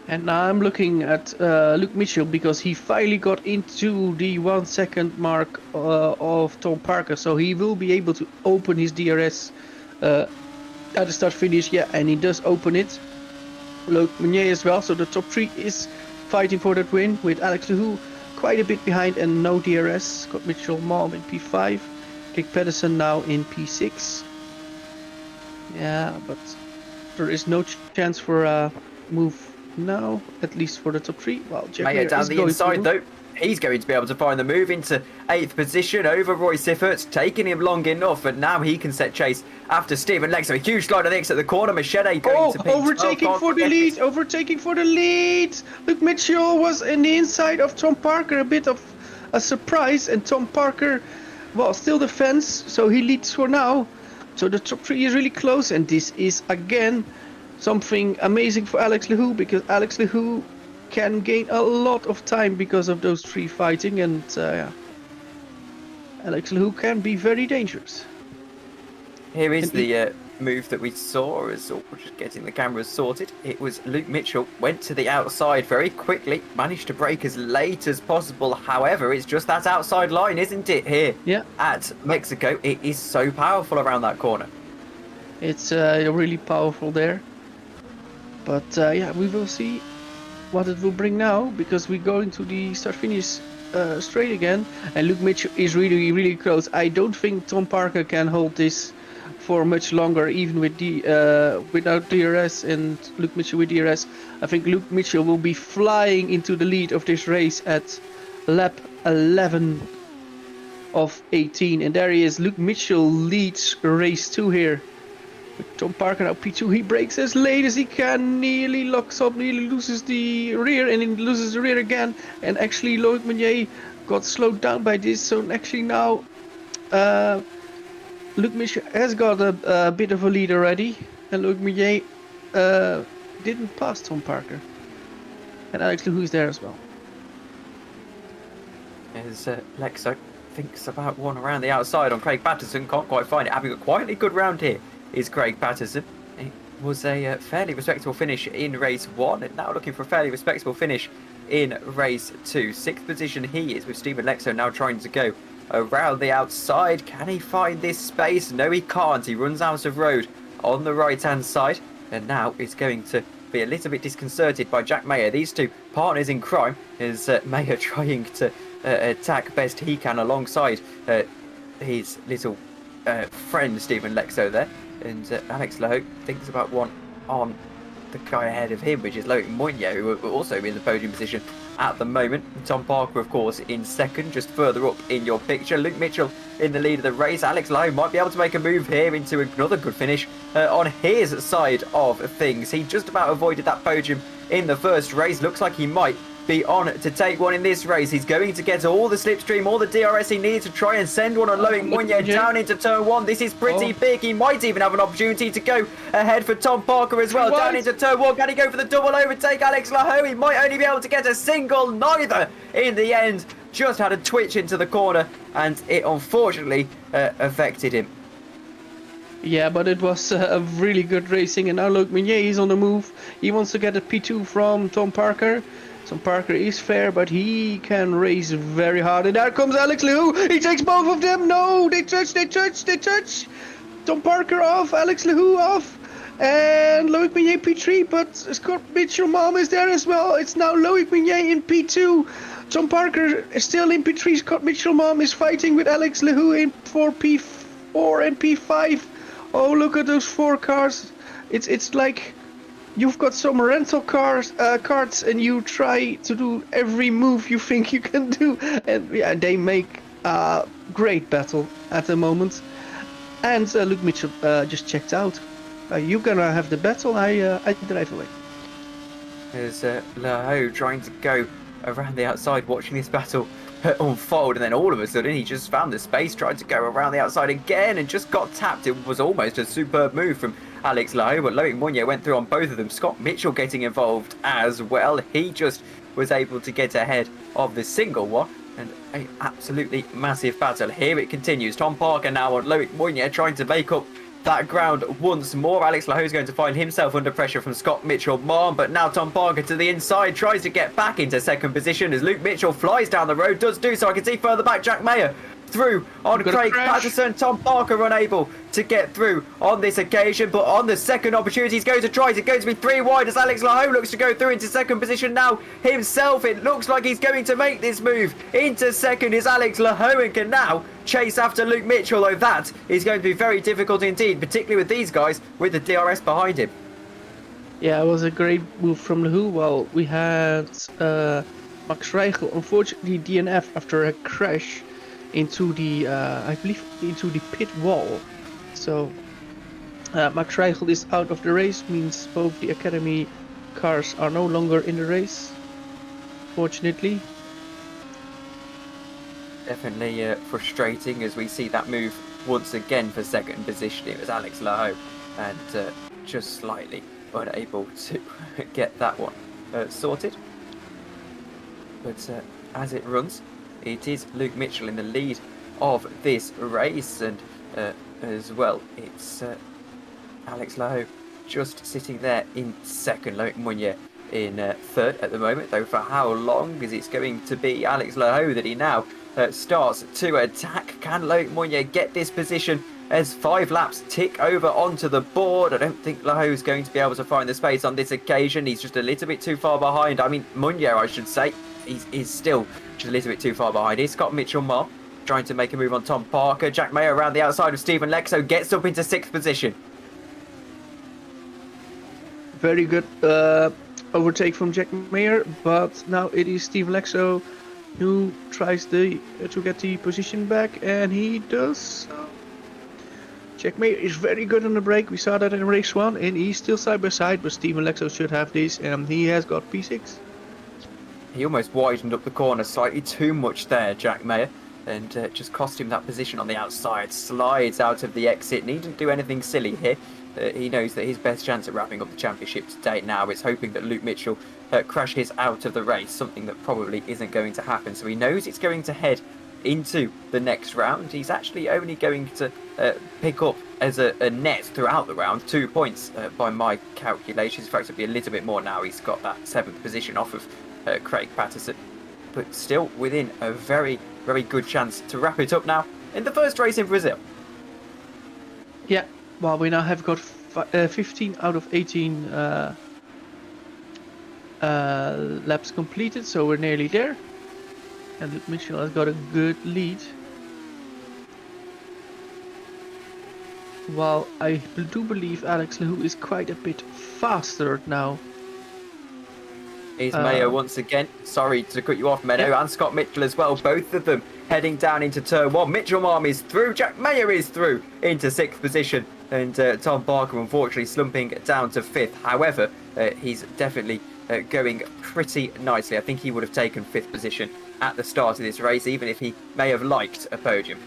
And now I'm looking at Luke Mitchell, because he finally got into the 1 second mark of Tom Parker, so he will be able to open his DRS at the start finish. Yeah, and he does open it. Loic Meunier as well, so the top 3 is fighting for that win, with Alex Lehoux quite a bit behind and no DRS. Scott Mitchell Mom in P5, Dick Pedersen now in P6. Yeah, but there is no chance for a move now, at least for the top 3. Well, Jack Mayer
down the inside though. He's going to be able to find the move into 8th position over Roy Siffert, taking him long enough, and now he can set chase after Steven Lexo. A huge slide on the exit at the corner. Machado going to
overtaking for the lead. Overtaking for the lead. Luke Mitchell was in the inside of Tom Parker. A bit of a surprise, and Tom Parker well, still the fence, so he leads for now. So the top 3 is really close, and this is again something amazing for Alex Lehoux, because Alex Lehoux can gain a lot of time because of those 3 fighting, and yeah. Alex Lehoux can be very dangerous.
Here is the move that we saw as we're just getting the cameras sorted. It was Luke Mitchell went to the outside very quickly, managed to break as late as possible. However, it's just that outside line, isn't it, here at Mexico? It is so powerful around that corner.
It's really powerful there. But yeah, we will see what it will bring now, because we're going to the start-finish straight again, and Luke Mitchell is really, really close. I don't think Tom Parker can hold this for much longer, even with without DRS and Luke Mitchell with DRS. I think Luke Mitchell will be flying into the lead of this race at lap 11 of 18, and there he is. Luke Mitchell leads race 2 here. With Tom Parker now P2, he brakes as late as he can, nearly locks up, nearly loses the rear, and then loses the rear again. And actually Loic Meunier got slowed down by this, so actually now Luc Mitchell has got a bit of a lead already, and Loic Meunier didn't pass Tom Parker. And Alex Lehoux is there as well.
As Lexo thinks about one around the outside on Craig Patterson, can't quite find it. Having a quietly good round here is Craig Patterson. It was a fairly respectable finish in race 1, and now looking for a fairly respectable finish in race 2. 6th position he is, with Stephen Lexo now trying to go around the outside. Can he find this space? No, he can't. He runs out of road on the right hand side, and now it's going to be a little bit disconcerted by Jack Mayer. These two partners in crime, is Mayer trying to attack best he can alongside his little friend Stephen Lexo there. And Alex Lehoux thinks about one on the guy ahead of him, which is Loic Meunier, who are also in the podium position at the moment. Tom Parker, of course, in second, just further up in your picture. Luke Mitchell in the lead of the race. Alex Lehoux might be able to make a move here into another good finish on his side of things. He just about avoided that podium in the first race. Looks like he might be on to take one in this race. He's going to get all the slipstream, all the DRS he needs to try and send one on Loic Meunier down into turn 1. This is pretty big. He might even have an opportunity to go ahead for Tom Parker as well. Down into turn 1. Can he go for the double overtake? Alex Lehoux, he might only be able to get a single. Neither in the end. Just had a twitch into the corner, and it unfortunately affected him.
Yeah, but it was a really good racing, and now Loic Meunier is on the move. He wants to get a P2 from Tom Parker. Tom Parker is fair, but he can race very hard. And there comes Alex Lehoux. He takes both of them. No, they touch. Tom Parker off, Alex Lehoux off. And Loic Meunier P3, but Scott Mitchell mom is there as well. It's now Loic Meunier in P2. Tom Parker is still in P3. Scott Mitchell mom is fighting with Alex Lehoux in for P4 and P5. Oh, look at those 4 cars. It's like you've got some rental cards and you try to do every move you think you can do, and yeah, they make a great battle at the moment. And Luke Mitchell just checked out. You're gonna have the battle. I drive away.
There's Lehoux trying to go around the outside, watching this battle unfold, and then all of a sudden he just found the space, tried to go around the outside again, and just got tapped. It was almost a superb move from Alex Lehoux, but Loic Meunier went through on both of them. Scott Mitchell getting involved as well. He just was able to get ahead of the single one, and an absolutely massive battle. Here it continues. Tom Parker now on Loic Meunier trying to make up that ground once more. Alex Lehoux is going to find himself under pressure from Scott Mitchell mom, but now Tom Parker to the inside tries to get back into second position as Luke Mitchell flies down the road. Does do so. I can see further back Jack Mayer through on Craig Patterson. Tom Parker unable to get through on this occasion, but on the second opportunity he's going to try. It's going to be 3 wide as Alex Lehoux looks to go through into second position now himself. It looks like he's going to make this move into second is Alex Lehoux, and can now chase after Luke Mitchell, though that is going to be very difficult indeed, particularly with these guys with the DRS behind him.
Yeah, it was a great move from Lehoux. Well, we had Max Reichel unfortunately DNF after a crash into the I believe into the pit wall. So Max Reichel is out of the race, means both the academy cars are no longer in the race, fortunately.
Definitely frustrating as we see that move once again for second position. It was Alex Laho, and just slightly unable to get that one sorted. But as it runs, it is Luke Mitchell in the lead of this race, and as well, it's Alex Laho just sitting there in second. Loic Meunier in third at the moment, though for how long is it going to be Alex Laho that he now starts to attack? Can Loic Meunier get this position as 5 laps tick over onto the board? I don't think Laho is going to be able to find the space on this occasion. He's just a little bit too far behind. I mean, Meunier, I should say, he's still just a little bit too far behind. He's got Mitchell Marr trying to make a move on Tom Parker. Jack Mayer around the outside of Stephen Lexo gets up into 6th position.
Very good overtake from Jack Mayer, but now it is Steve Lexo who tries to get the position back, and he does. Jack Mayer is very good on the brake. We saw that in race 1, and he's still side by side, but Steven Lexo should have this, and he has got P6.
He almost widened up the corner slightly too much there, Jack Mayer, and just cost him that position on the outside. Slides out of the exit, and he didn't do anything silly here. He knows that his best chance at wrapping up the championship to date now is hoping that Luke Mitchell crashes out of the race, something that probably isn't going to happen. So he knows it's going to head into the next round. He's actually only going to pick up as a net throughout the round 2 points by my calculations. In fact, it'll be a little bit more now. He's got that 7th position off of Craig Patterson, but still within a very, very good chance to wrap it up now in the first race in Brazil.
Yeah, well, we now have got 15 out of 18 laps completed, so we're nearly there. And Luke Mitchell has got a good lead. While I do believe Alex Laho is quite a bit faster now.
Here's Mayo once again. Sorry to cut you off, Menno, yeah. And Scott Mitchell as well. Both of them heading down into turn 1. Mitchell Marm is through. Jack Mayer is through into 6th position. And Tom Parker, unfortunately, slumping down to 5th. However, he's definitely going pretty nicely. I think he would have taken 5th position at the start of this race, even if he may have liked a podium.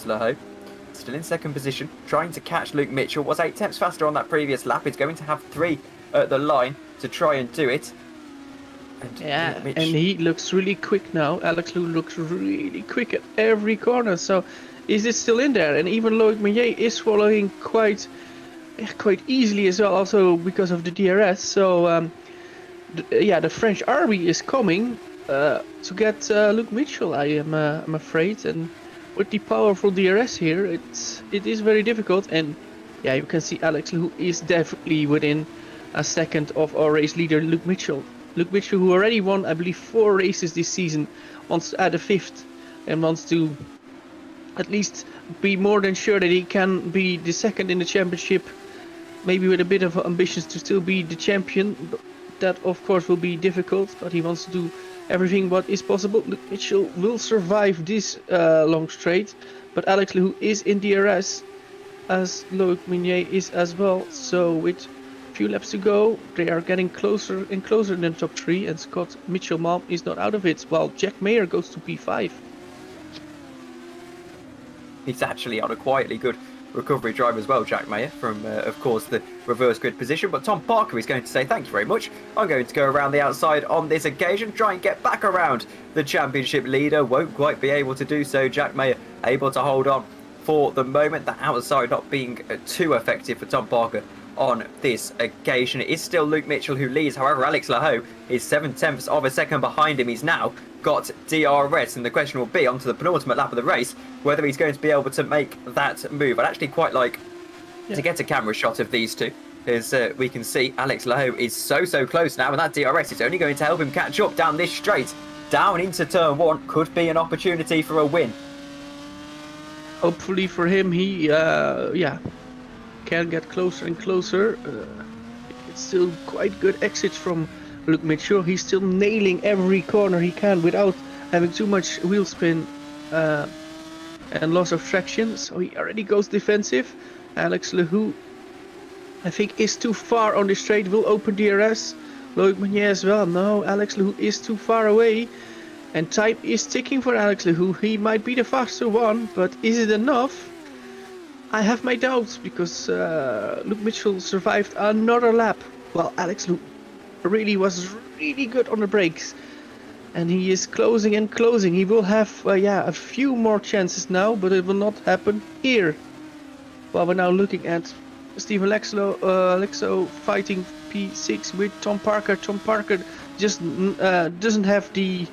Laho still in 2nd position, trying to catch Luke Mitchell. Was 8 tenths faster on that previous lap. He's going to have 3 at the line to try and do it. And
yeah, and he looks really quick now. Alex Laho looks really quick at every corner. So is it still in there? And even Loic Meunier is following quite easily as well, also because of the DRS. So the French army is coming to get Luke Mitchell, I'm afraid. And with the powerful DRS here, it is very difficult. And yeah, you can see Alex Laho is definitely within a second of our race leader, Luke Mitchell. Luke Mitchell, who already won, I believe, 4 races this season, wants to add a 5th and wants to at least be more than sure that he can be the 2nd in the championship, maybe with a bit of ambitions to still be the champion. That, of course, will be difficult, but he wants to do everything what is possible. Luke Mitchell will survive this long straight, but Alex Laho is in DRS, as Loic Meunier is as well. So with few laps to go, they are getting closer and closer in the top 3, and Scott Mitchell Mom is not out of it, while Jack Mayer goes to P5.
He's actually on a quietly good recovery drive as well, Jack Mayer, from of course the reverse grid position. But Tom Parker is going to say thank you very much. I'm going to go around the outside on this occasion, try and get back around the championship leader. Won't quite be able to do so. Jack Mayer able to hold on for the moment. The outside not being too effective for Tom Parker on this occasion. It is still Luke Mitchell who leads. However, Alex Laho is 7 tenths of a second behind him. He's now got DRS, and the question will be onto the penultimate lap of the race whether he's going to be able to make that move. I'd actually quite like to get a camera shot of these two, as we can see Alex Laho is so close now, and that DRS is only going to help him catch up down this straight. Down into turn 1 could be an opportunity for a win.
Hopefully for him, he can get closer and closer. It's still quite good exits from Luke Mitchell. He's still nailing every corner he can without having too much wheel spin and loss of traction. So he already goes defensive. Alex Laho I think is too far on the straight, will open DRS. Loic Meunier as well. No, Alex Lehou is too far away. And time is ticking for Alex Lehou. He might be the faster one, but is it enough? I have my doubts because Luke Mitchell survived another lap. Well, Alex Lehou really was really good on the brakes. And he is closing and closing. He will have a few more chances now, but it will not happen here. Well, we're now looking at Stephen Lexo fighting P6 with Tom Parker. Tom Parker just doesn't have the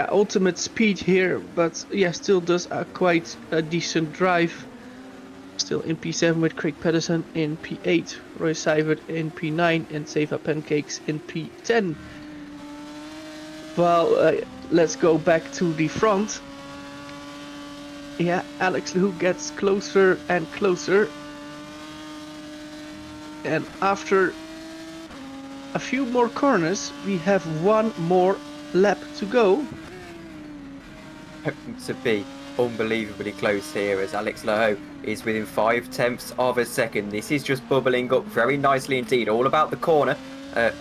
ultimate speed here, but still does quite a decent drive. Still in P7 with Craig Pedersen in P8, Roy Seibert in P9 and Seva Pancakes in P10. Well, let's go back to the front. Yeah, Alex Lehou gets closer and closer. And after a few more corners, we have one more lap to go.
To be unbelievably close here as Alex Lehou is within 0.5 of a second. This is just bubbling up very nicely indeed. All about the corner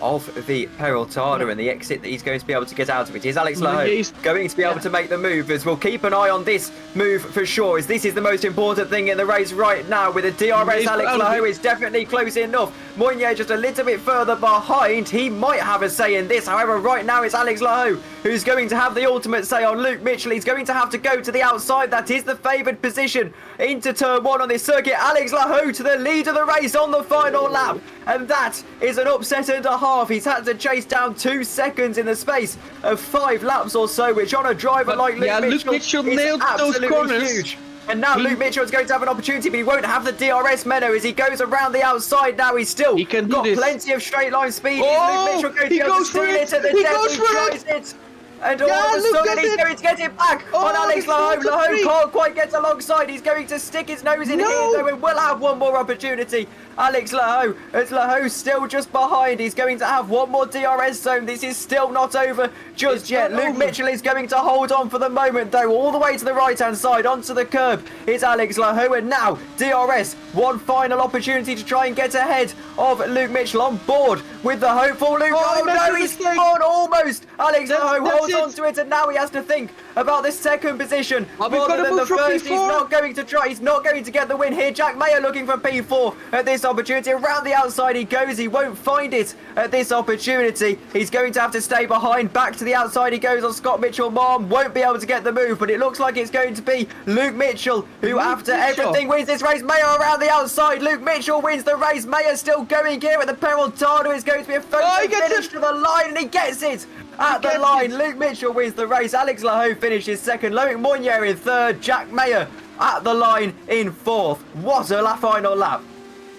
of the Peraltada and the exit that he's going to be able to get out of it. Is Alex Lehou going to be able to make the move? As we'll keep an eye on this move for sure, as this is the most important thing in the race right now. With a DRS, Alex Lehou is definitely close enough. Meunier just a little bit further behind. He might have a say in this. However, right now it's Alex Lehou who's going to have the ultimate say on Luke Mitchell. He's going to have to go to the outside. That is the favoured position into turn one on this circuit. Alex Lehou to the lead of the race on the final lap. And that is an upset and a half. He's had to chase down 2 seconds in the space of 5 laps or so, which on a driver like Luke Mitchell
nailed those corners.
Huge. And now Luke Mitchell is going to have an opportunity, but he won't have the DRS, Menno, as he goes around the outside now. He's still got plenty of straight line speed. Luke Mitchell going to be able to steal it at the death. He tries it. And all of a sudden he's going to get it back on Alex Lehou. Lehou can't quite get alongside. He's going to stick his nose in here though, and will have one more opportunity. Alex Lehou, as Lehou still just behind. He's going to have one more DRS zone. This is still not over just yet. Luke Mitchell is going to hold on for the moment though, all the way to the right hand side onto the curb. It's Alex Lehou, and now DRS, one final opportunity to try and get ahead of Luke Mitchell on board with the hopeful Luke. Oh no, he's gone almost. Alex Lehou holds on to it, and now he has to think about the second position rather than the first. He's not going to try. He's not going to get the win here. Jack Mayer looking for P4 at this opportunity. Around the outside he goes. He won't find it at this opportunity. He's going to have to stay behind. Back to the outside he goes on Scott Mitchell. Mom won't be able to get the move, but it looks like it's going to be Luke Mitchell who, after everything, wins this race. Mayer around the outside. Luke Mitchell wins the race. Mayer still going here at the Peraltada. It's going to be a photo finish to the line, and he gets it at the line. Luke Mitchell wins the race. Alex Lehou finishes second. Loic Meunier in third. Jack Mayer at the line in fourth. What a final lap.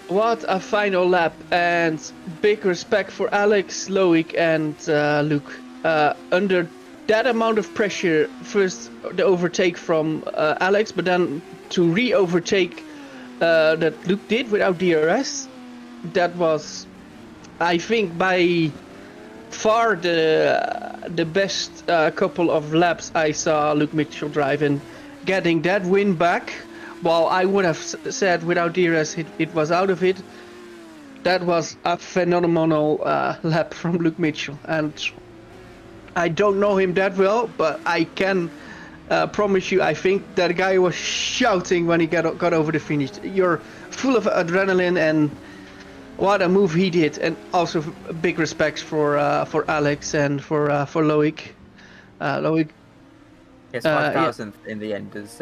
What a final lap, and big respect for Alex, Loic and Luke. Under that amount of pressure, first the overtake from Alex, but then to re-overtake that Luke did without DRS, that was, I think, by far the best couple of laps I saw Luke Mitchell drive, and getting that win back. While I would have said without DRS it was out of it, that was a phenomenal lap from Luke Mitchell. And I don't know him that well, but I can promise you, I think that guy was shouting when he got over the finish. You're full of adrenaline, and what a move he did. And also big respects for Alex and for Loic. Loic.
Yes, 5,000 in the end. As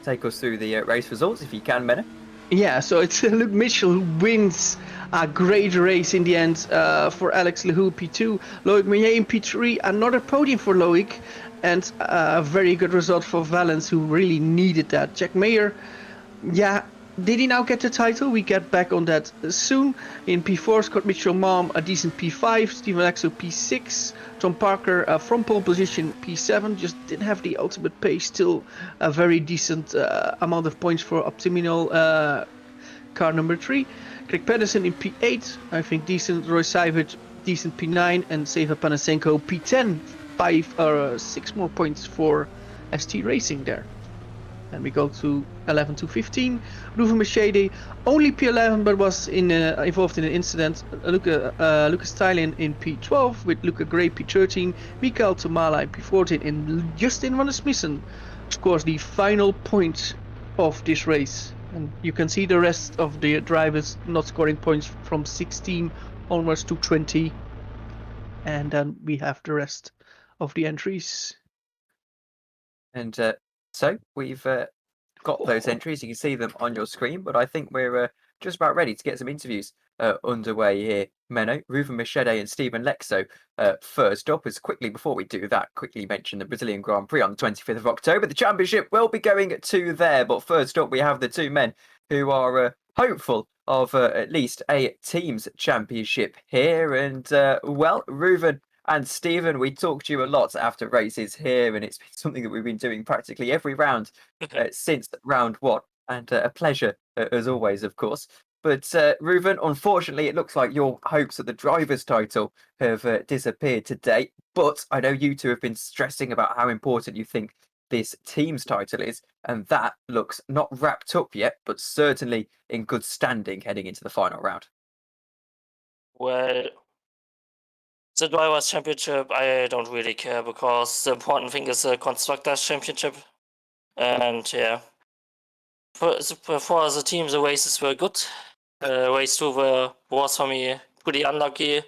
take us through the race results if you can, Menno.
Yeah, so it's Luke Mitchell who wins a great race in the end for Alex Lehou P2, Loic Meunier in P3, another podium for Loic, and a very good result for Valens, who really needed that. Jack Mayer, did he now get the title? We get back on that soon. In P4, Scott Mitchell Mom, a decent P5, Stephen Lexo P6, Tom Parker from pole position P7, just didn't have the ultimate pace, still a very decent amount of points for Optiminal car number 3. Craig Pedersen in P8, I think decent. Roy Seibert, decent P9, and Seva Panasenko P10, 6 more points for ST Racing there. And we go to 11 to 15. Ruven Machede, only P11, but was involved in an incident. Lucas Thailand in P12 with Luca Gray P13, Mikael Tomala in P14, and Justin van der Smissen scores the final point of this race. And you can see the rest of the drivers not scoring points from 16 onwards to 20. And then we have the rest of the entries.
And so we've got those entries. You can see them on your screen, but I think we're just about ready to get some interviews underway here. Menno, Ruven Machede and Stephen Lexo first up. As quickly before we do that, quickly mention the Brazilian Grand Prix on the 25th of October. The championship will be going to there, but first up we have the two men who are hopeful of at least a team's championship here. And well, Ruven and Stephen, we talked to you a lot after races here, and it's been something that we've been doing practically every round since round one, and a pleasure as always, of course. But Ruven, unfortunately, it looks like your hopes at the driver's title have disappeared today. But I know you two have been stressing about how important you think this team's title is, and that looks not wrapped up yet, but certainly in good standing heading into the final round.
Well, the Drivers' Championship, I don't really care because the important thing is the Constructors' Championship. And yeah, for the team, the races were good. Race 2 was for me pretty unlucky,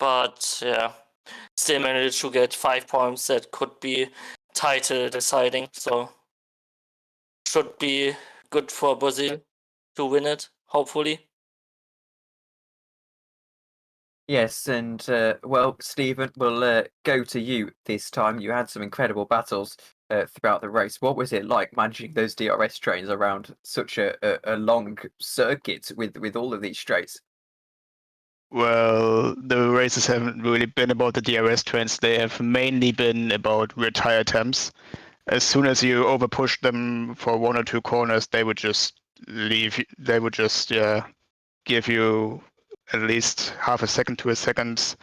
but yeah, still managed to get 5 points that could be title deciding. So should be good for Brazil to win it, hopefully.
Yes, and well, Stephen, we'll go to you this time. You had some incredible battles throughout the race. What was it like managing those DRS trains around such a long circuit with all of these straights?
Well, the races haven't really been about the DRS trains. They have mainly been about rear tire attempts. As soon as you overpush them for one or two corners, they would just leave. They would just give you at least half a second to a second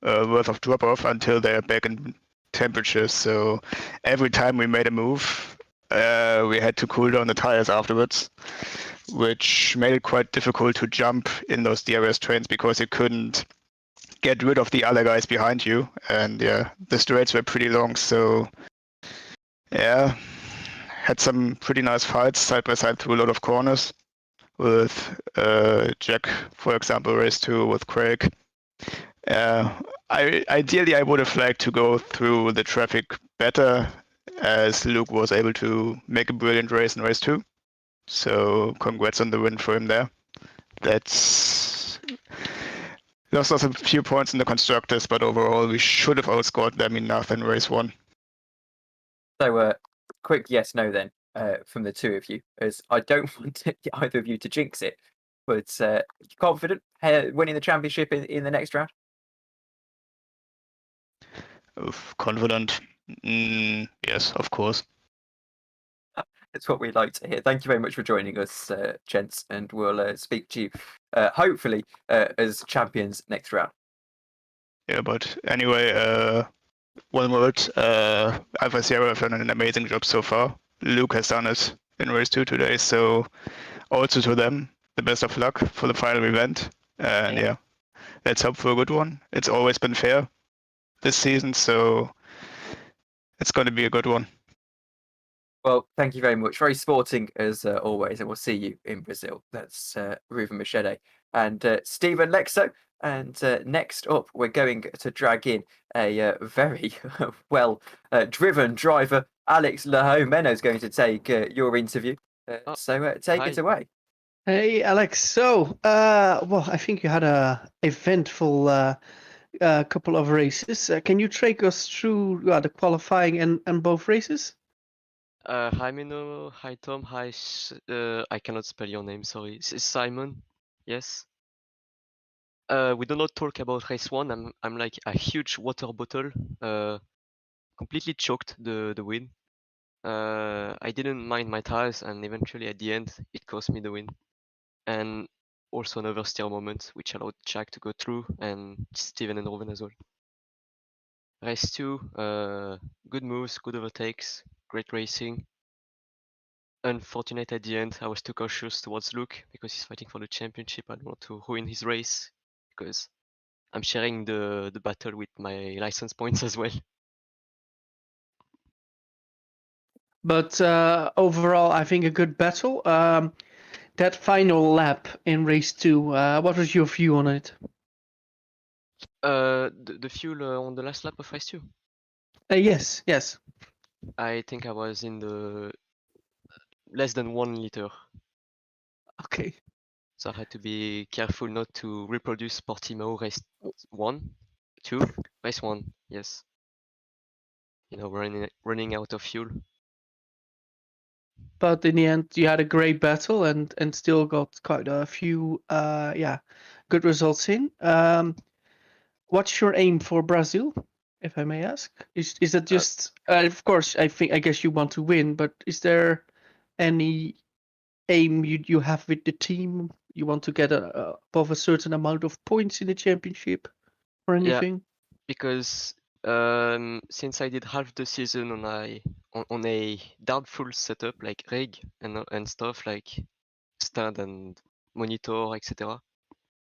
worth of drop off until they're back in temperature. So every time we made a move, we had to cool down the tires afterwards, which made it quite difficult to jump in those DRS trains because you couldn't get rid of the other guys behind you. And yeah, the straights were pretty long. So yeah, had some pretty nice fights side by side through a lot of corners with Jack, for example, race 2 with Craig. Ideally, I would have liked to go through the traffic better, as Luke was able to make a brilliant race in race 2. So congrats on the win for him there. That's lost us a few points in the constructors, but overall we should have outscored them enough in race 1.
So, quick yes, no then from the two of you, as I don't want either of you to jinx it, but confident winning the championship in the next round?
Confident? Yes, of course.
That's what we'd like to hear. Thank you very much for joining us, gents, and we'll speak to you hopefully as champions next round.
Yeah, but anyway, one word. Alpha Sierra have done an amazing job so far. Luke has done it in race 2 today, so also to them, the best of luck for the final event. And yeah, let's hope for a good one. It's always been fair this season, so it's going to be a good one.
Well, thank you very much. Very sporting as always, and we'll see you in Brazil. That's Ruven Machede and Stephen Lexo. And next up, we're going to drag in a very well driven driver, Alex Laho. Menno's going to take your interview. So take it away.
Hey, Alex. So, well, I think you had a eventful couple of races. Can you take us through the qualifying and both races?
Hi Menno, hi Tom, hi I cannot spell your name, sorry. It's Simon. Yes. We do not talk about race 1. I'm like a huge water bottle. Completely choked the win. I didn't mind my tires, and eventually at the end it cost me the win. And also an oversteer moment which allowed Jack to go through, and Steven and Ruven as well. Race 2, good moves, good overtakes, great racing. unfortunate at the end. I was too cautious towards Luke because he's fighting for the championship. I don't want to ruin his race because I'm sharing the battle with my license points as well.
But overall, I think a good battle. That final lap in race 2, what was your view on it?
The fuel on the last lap of race 2.
Yes.
I think I was in the less than 1 liter.
Okay.
So I had to be careful not to reproduce Portimao race 1, 2, race 1, yes. Running out of fuel.
But in the end, you had a great battle and still got quite a few good results in. What's your aim for Brazil, if I may ask? Is that just of course I guess you want to win, but is there any aim you have with the team? You want to get above a certain amount of points in the championship or anything?
Because since I did half the season on a doubtful setup like rig and stuff like stand and monitor, etc.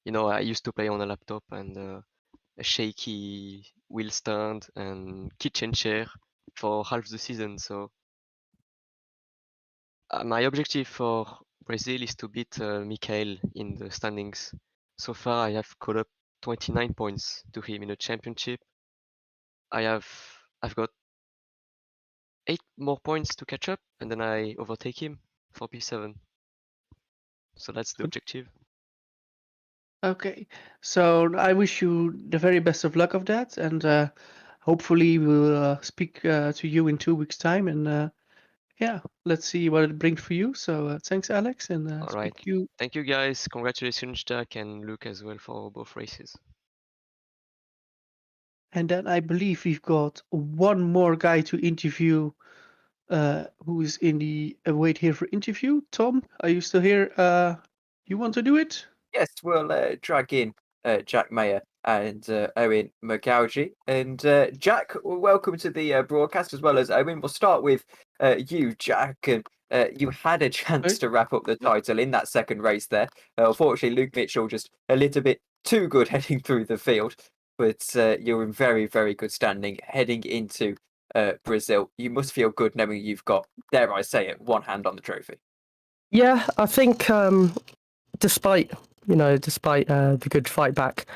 I used to play on a laptop and a shaky wheel stand and kitchen chair for half the season. So my objective for Brazil is to beat Mikael in the standings. So far, I have caught up 29 points to him in the championship. I've got 8 more points to catch up, and then I overtake him for P7. So that's the objective.
Okay, so I wish you the very best of luck of that, and hopefully we'll speak to you in 2 weeks' time, and let's see what it brings for you. So thanks, Alex, and
All right.
speak you.
Thank you guys. Congratulations, Jack and Luke as well for both races.
And then I believe we've got one more guy to interview, who is in the wait here for interview. Tom, are you still here? You want to do it?
Yes, we'll drag in Jack Mayer and Owen McGaugy. And Jack, welcome to the broadcast as well as Owen. We'll start with you, Jack. And you had a chance to wrap up the title in that second race there. Unfortunately, Luke Mitchell just a little bit too good heading through the field. But you're in very, very good standing heading into Brazil. You must feel good knowing you've got, dare I say it, one hand on the trophy.
Yeah, I think despite the good fight back,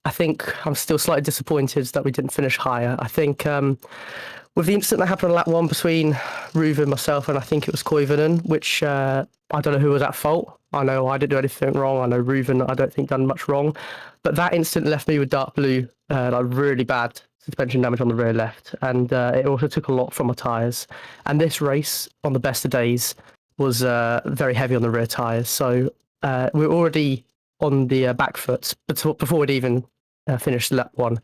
I think I'm still slightly disappointed that we didn't finish higher. I think with the incident that happened on lap 1 between Ruven, myself, and I think it was Koivunen, which I don't know who was at fault. I know I didn't do anything wrong. I know Ruven, I don't think, done much wrong. But that incident left me with dark blue, like really bad suspension damage on the rear left. And it also took a lot from my tyres. And this race, on the best of days, was very heavy on the rear tyres. So we're already on the back foot before we'd even finished lap 1.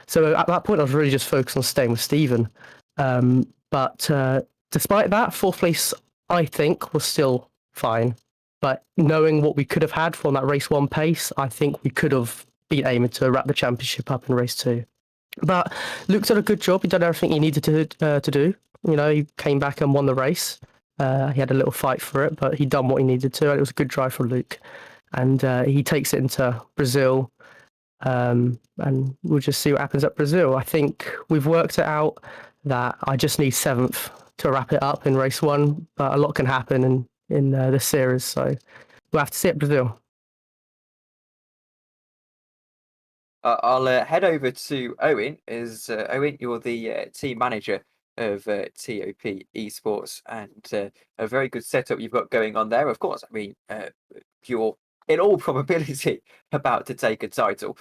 So at that point, I was really just focused on staying with Stephen. But despite that, 4th place, I think, was still fine. But knowing what we could have had from that race 1 pace, I think we could have been aiming to wrap the championship up in race 2. But Luke's done a good job. He done everything he needed to do. He came back and won the race. He had a little fight for it, but he done what he needed to, and it was a good drive from Luke. And he takes it into Brazil, and we'll just see what happens at Brazil. I think we've worked it out that I just need 7th to wrap it up in race 1, but a lot can happen in this series, so we'll have to see at Brazil.
I'll head over to Owen. Owen, you're the team manager of TOP Esports, and a very good setup you've got going on there. Of course, I mean, you're in all probability about to take a title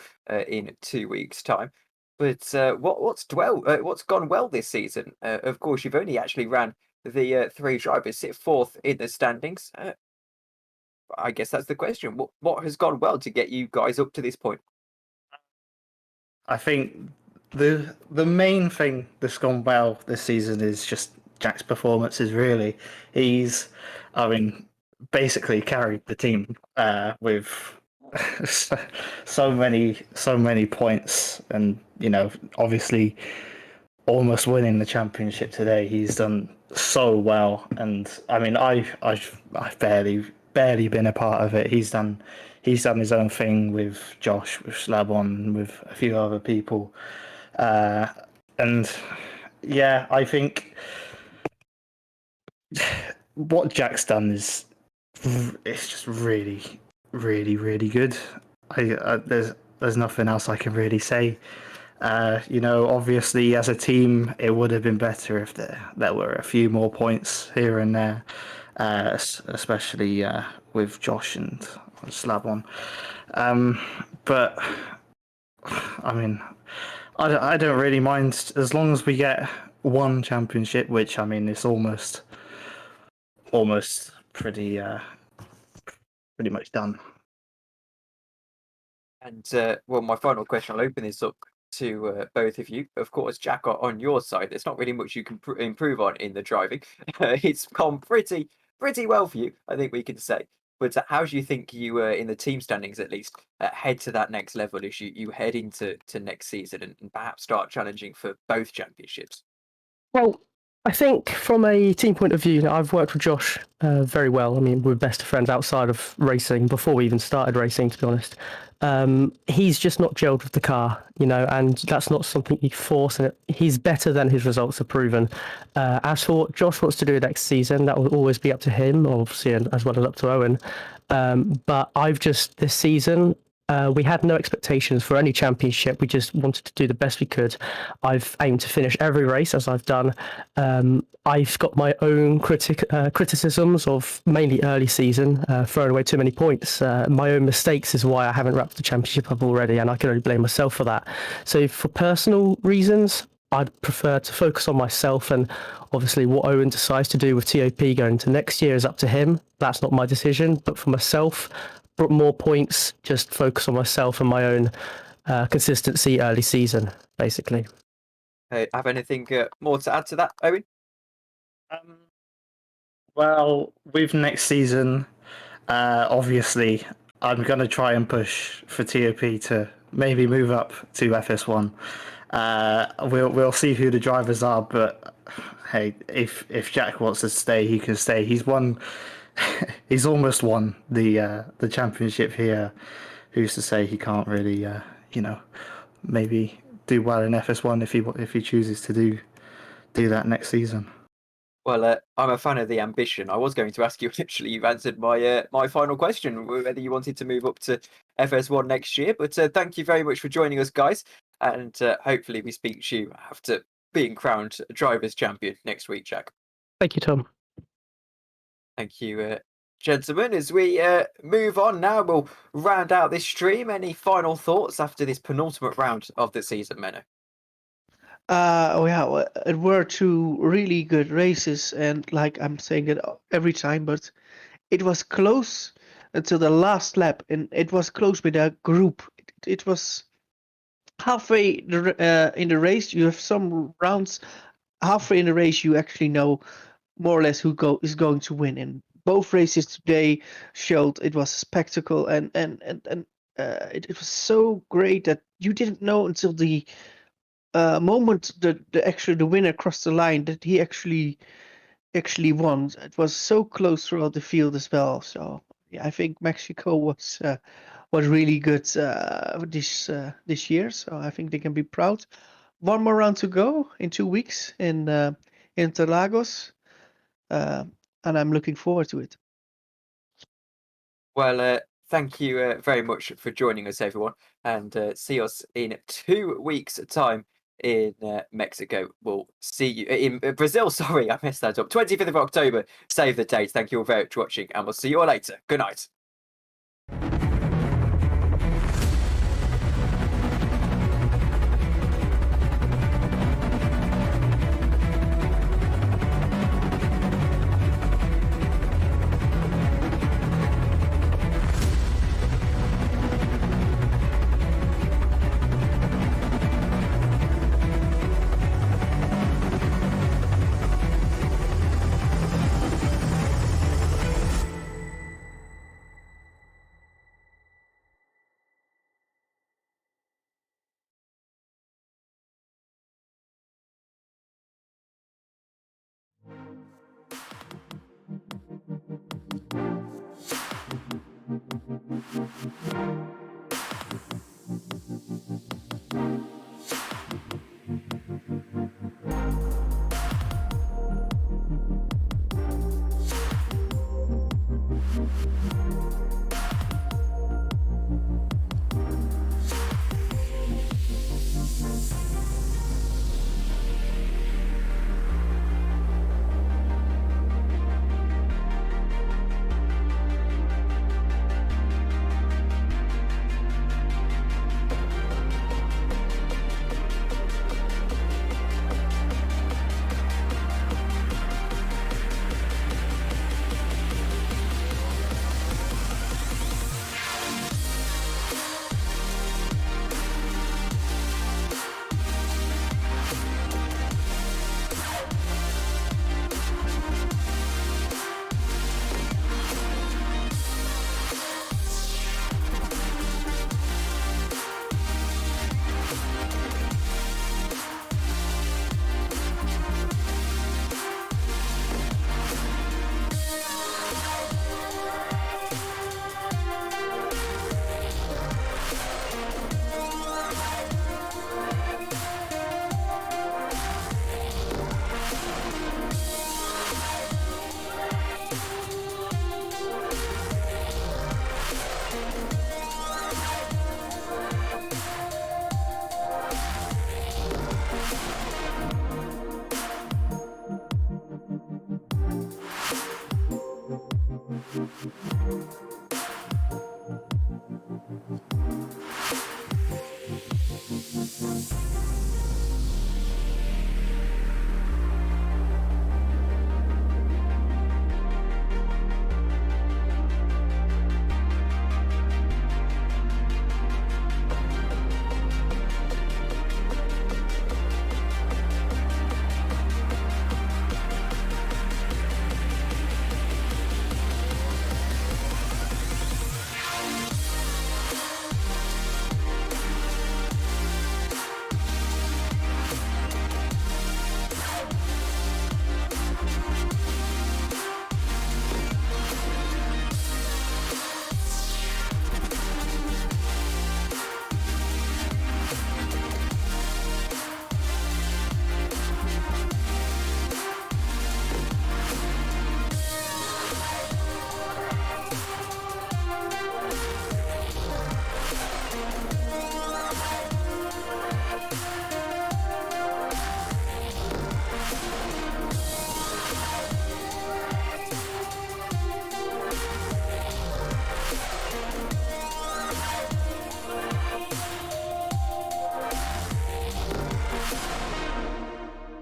in 2 weeks' time. But what's gone well this season? Of course, you've only actually ran the 3 drivers, sit 4th in the standings. I guess that's the question. What has gone well to get you guys up to this point?
I think the main thing that's gone well this season is just Jack's performances. Really, he's, basically carried the team with so many points, and obviously almost winning the championship today. He's done so well, and I mean, I've barely been a part of it. He's done his own thing with Josh, with Slabon, with a few other people, and yeah, I think what Jack's done is it's just really, really, really good. There's nothing else I can really say. Obviously, as a team, it would have been better if there were a few more points here and there, especially with Josh and Slabon. But I mean, I don't really mind as long as we get one championship, which I mean is almost pretty much done.
And well, my final question, I'll open this up to both of you. Of course, Jack, on your side, there's not really much you can improve on in the driving. It's gone pretty well for you, I think we can say. But how do you think you, in the team standings at least, head to that next level as you head into next season and perhaps start challenging for both championships?
Well, I think from a team point of view, I've worked with Josh very well. I mean, we're best friends outside of racing, before we even started racing, to be honest. He's just not gelled with the car, and that's not something you force. And he's better than his results have proven. As for what Josh wants to do next season, that will always be up to him, obviously, and as well as up to Owen. But this season, we had no expectations for any championship. We just wanted to do the best we could. I've aimed to finish every race as I've done. I've got my own criticisms of mainly early season, throwing away too many points. My own mistakes is why I haven't wrapped the championship up already, and I can only blame myself for that. So for personal reasons, I'd prefer to focus on myself, and obviously what Owen decides to do with TOP going into next year is up to him. That's not my decision, but for myself, more points, just focus on myself and my own consistency early season, basically.
Have anything more to add to that, Owen?
Well, with next season, obviously, I'm going to try and push for TOP to maybe move up to FS1. We'll see who the drivers are, but hey, if Jack wants to stay, he can stay. He's almost won the championship here. Who's to say he can't really, maybe do well in FS1 if he chooses to do that next season.
Well, I'm a fan of the ambition. I was going to ask you, literally, you've answered my final question, whether you wanted to move up to FS1 next year. But thank you very much for joining us, guys. And hopefully we speak to you after being crowned Drivers' Champion next week, Jack.
Thank you, Tom.
Thank you, gentlemen. As we move on now, we'll round out this stream. Any final thoughts after this penultimate round of the season, Menno?
It were two really good races, and like I'm saying it every time, but it was close until the last lap, and it was close with a group. It was halfway in the race. You have some rounds halfway in the race, you actually know more or less who is going to win. And both races today showed it was a spectacle, and it was so great that you didn't know until the moment the winner crossed the line that he actually won. It was so close throughout the field as well. So yeah, I think Mexico was really good this year. So I think they can be proud. One more round to go in 2 weeks in Interlagos, and I'm looking forward to it.
Well, thank you very much for joining us, everyone, and see us in 2 weeks' time in Mexico. We'll see you in Brazil. Sorry, I messed that up. 25th of October. Save the date. Thank you all very much for watching, and we'll see you all later. Good night.